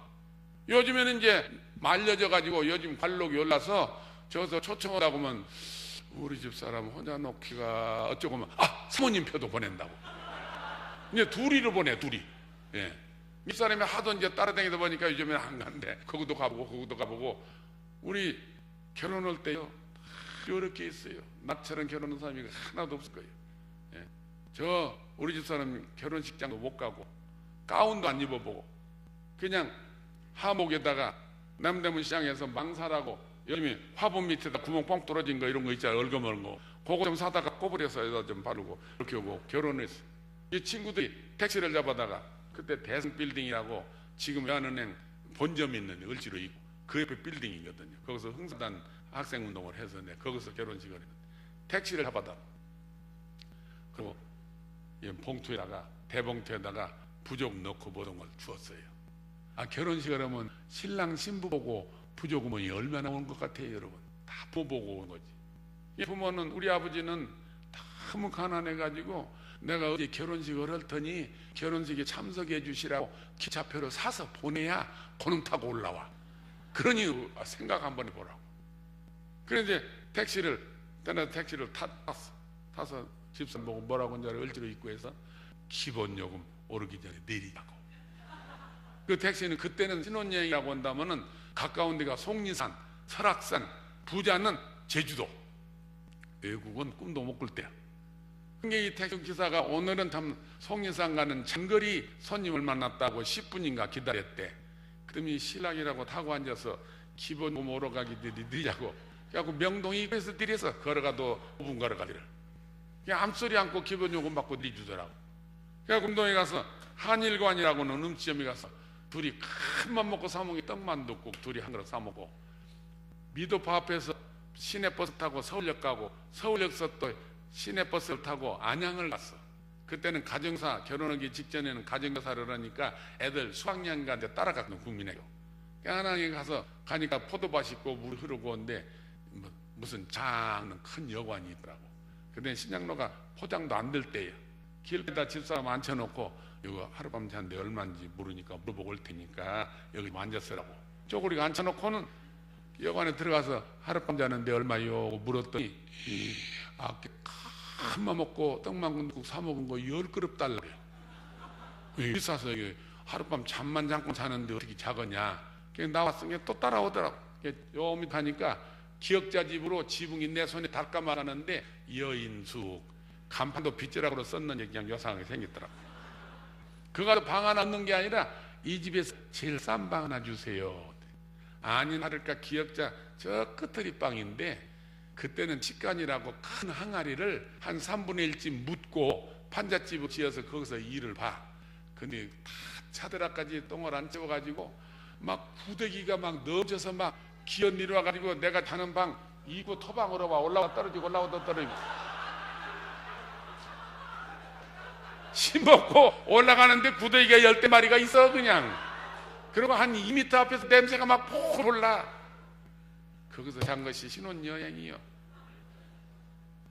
요즘에는 이제 말려져 가지고 요즘 관록이 올라서 저기서 초청하라고 하면 우리 집 사람 혼자 놓기가 어쩌고 하면 사모님 표도 보낸다고. 이제 둘이를 보내, 둘이. 예. 밑사람이 하도 이제 따라다니다 보니까 요즘에는 안 간대. 거기도 가보고. 우리 결혼할 때요 이렇게 있어요. 나처럼 결혼한 사람이 하나도 없을 거예요. 예. 저 우리 집 사람 결혼식장도 못 가고 가운도 안 입어보고 그냥 하목에다가 남대문 시장에서 망사라고 요즘에 화분 밑에다 구멍 뻥 뚫어진 거 이런 거 있잖아요. 얼거먹은 거. 그거 좀 사다가 꼬부려서 여기다 좀 바르고 그렇게 오고 결혼했어. 이 친구들이 택시를 잡아다가 그때 대성빌딩이라고 지금 여한은행 본점 있는 을지로 있고 그 옆에 빌딩이거든요. 거기서 흥사단 학생운동을 해서 거기서 결혼식을 했는데 택시를 잡아다 그리고 봉투에다가 대봉투에다가 부조금 넣고 모든 걸 주었어요. 결혼식을 하면 신랑 신부 보고 부조금이 얼마나 오는 것 같아요, 여러분. 다 부모 보고 오는 거지. 부모는, 우리 아버지는 너무 가난해가지고 내가 어디 결혼식을 할 테니 결혼식에 참석해 주시라고 기차표를 사서 보내야 고능 타고 올라와. 그러니 생각 한번 해보라고. 그래 이제 택시를 타서 집사 보고 뭐라고 이제 을지로 입구에서 기본 요금 오르기 전에 내리라고. 그 택시는 그때는 신혼여행이라고 한다면은 가까운 데가 속리산, 설악산, 부자는 제주도. 외국은 꿈도 못 꿀 때야. 그러니까 이 택시 기사가 오늘은 참 속리산 가는 장거리 손님을 만났다고 10분인가 기다렸대. 그러면 신랑이라고 타고 앉아서 기본 요금 오르가기 내리자고. 그래갖고 명동 입구에서 들여서 걸어가도 5분 걸어가기를. 그냥 암소리 않고 기본 요금 받고 내주더라고. 그래갖고 금동에 가서 한일관이라고는 음식점에 가서 둘이 큰맘 먹고 사먹이 떡만둣국 둘이 한 그릇 사먹고, 미도파 앞에서 시내버스 타고 서울역 가고, 서울역에서 또 시내버스를 타고 안양을 갔어. 그때는 가정사, 결혼하기 직전에는 가정사를 하니까 애들 수학여행 가는데 따라갔거든, 국민회교. 안양에 가서 가니까 포도밭 있고 물 흐르고 온데 무슨 작은 큰 여관이 있더라고. 근데 신장로가 포장도 안 될 때야. 길에다 집사람 앉혀놓고 이거 하룻밤 자는데 얼마인지 모르니까 물어보고 올 테니까 여기 앉았으라고. 쪼그리고 앉혀놓고는 여관에 들어가서 하룻밤 자는데 얼마요? 물었더니 큰맘 먹고 떡만둣국 사 먹은 거 10그릇 달라고요. 비싸서 하룻밤 잠만 잠고 자는데 어떻게 자거냐. 그냥 나왔으면 또 따라오더라고. 요 밑 가니까 기역자 집으로 지붕이 내 손에 닿을까 말하는데 여인숙 간판도 빗자락으로 썼는지 그냥 요상하게 생겼더라고. 그가 방 하나 얻는 게 아니라 이 집에서 제일 싼 방 하나 주세요. 아니 나를까 기역자 저 끝터리 방인데 그때는 직관이라고 큰 항아리를 한 3분의 1쯤 묻고 판잣집을 지어서 거기서 일을 봐. 근데 다 차드라까지 똥을 안 채워가지고 막 구데기가 막 넘쳐서 막 기어 내려와가지고 내가 자는 방 이구 토방으로 와 올라와 떨어지고 올라오다 떨어지고 씹먹고 올라가는데 구더기가 10마리가 있어 그냥. 그리고 한 2m 앞에서 냄새가 막 폴 올라. 거기서 잔 것이 신혼여행이요.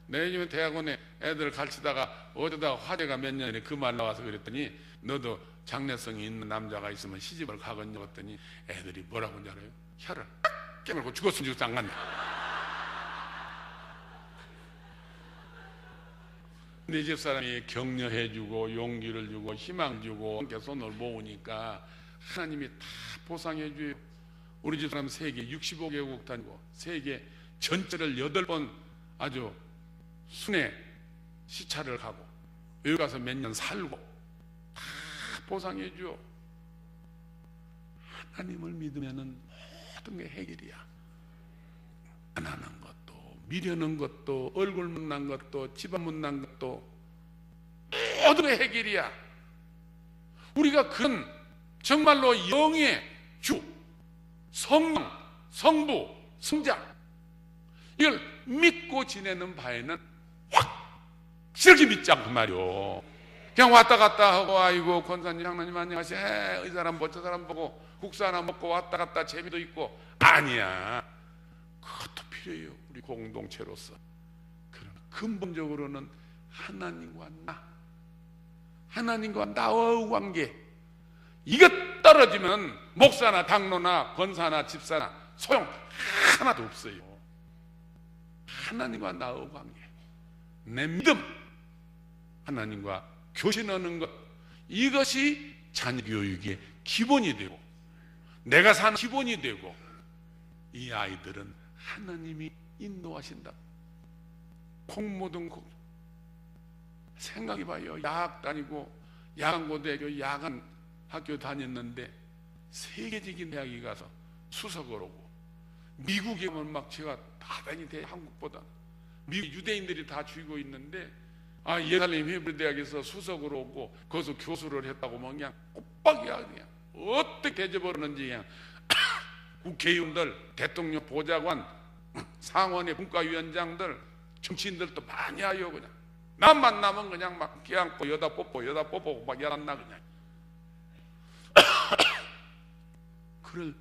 내년에 대학원에 애들 가르치다가 어쩌다가 화제가 몇 년에 그 말 나와서 그랬더니 너도 장래성이 있는 남자가 있으면 시집을 가겠냐 했더니 애들이 뭐라고 하는지 알아요? 혀를 깨물고 죽었으면 죽었어 안 간다. 네 집사람이 격려해주고 용기를 주고 희망 주고 함께 손을 모으니까 하나님이 다 보상해줘요. 우리 집사람 세계 65개국 다니고 세계 전체를 8번 아주 순회 시차를 가고 여기 가서 몇 년 살고 다 보상해줘. 하나님을 믿으면은 모든 게 해결이야. 안 하는 것도 미련한 것도 얼굴 못난 것도 집안 못난 것도 모든 게 해결이야. 우리가 그런 정말로 영의 주 성령 성부 성자 이걸 믿고 지내는 바에는 확실하게 믿자고 말이요. 그냥 왔다 갔다 하고 아이고 권사님 장로님 안녕하세요 이 사람 보고 저 사람 보고 국수 하나 먹고 왔다 갔다 재미도 있고 아니야. 그것도 필요해요. 우리 공동체로서. 그러나 근본적으로는 하나님과 나의 관계 이것 떨어지면 목사나 장로나 권사나 집사나 소용 하나도 없어요. 하나님과 나의 관계 내 믿음 하나님과 교신하는 것 이것이 자녀교육의 기본이 되고 내가 사는 기본이 되고 이 아이들은 하나님이 인도하신다. 콩모든 생각해봐요. 야학 다니고 야간고등학교 야간 학교 다녔는데 세계적인 대학에 가서 수석을 오고 미국에 오면 막 제가 다단히 한국보다 미국 유대인들이 다 죽이고 있는데 예루살렘 히브리 대학에서 수석으로 오고 거기서 교수를 했다고 뭐 그냥 꼬박이야. 그냥 어떻게 대접하는지 그냥 국회의원들 대통령 보좌관 상원의 문과위원장들 정치인들도 많이 와요. 그냥 남 만나면 그냥 막 끼안고 여다 뽀뽀 막 야단나 그냥. 그럴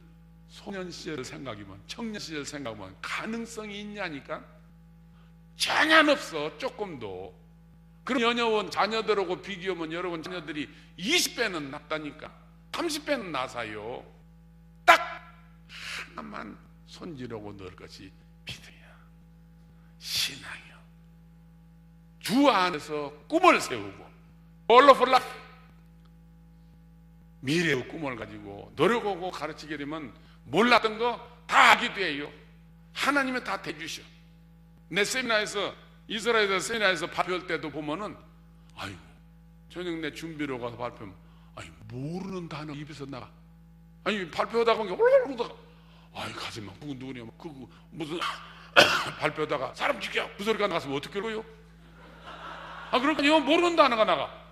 소년 시절 생각이면 청년 시절 생각하면 가능성이 있냐니까 전혀 없어. 조금도. 그럼 연여원 자녀들하고 비교하면 여러분 자녀들이 20배는 낫다니까 30배는 나사요. 딱 하나만 손질하고 넣을 것이 믿음이야. 신앙이요. 주 안에서 꿈을 세우고 올라폴라 미래의 꿈을 가지고 노력하고 가르치게 되면 몰랐던 거 다 하게 돼요. 하나님이 다 대주셔. 내 세미나에서 이스라엘에서 세미나에서 발표할 때도 보면은 아이고 저녁 내 준비로 가서 발표하면 아니 모르는 단어 입에서 나가. 아니 발표하다가 올라오다가 아이 가지마 그거 누구냐 그거 무슨 발표하다가 사람 죽여 그 소리가 나갔으면 어떻게 해요? 그러니까 모르는 단어가 나가.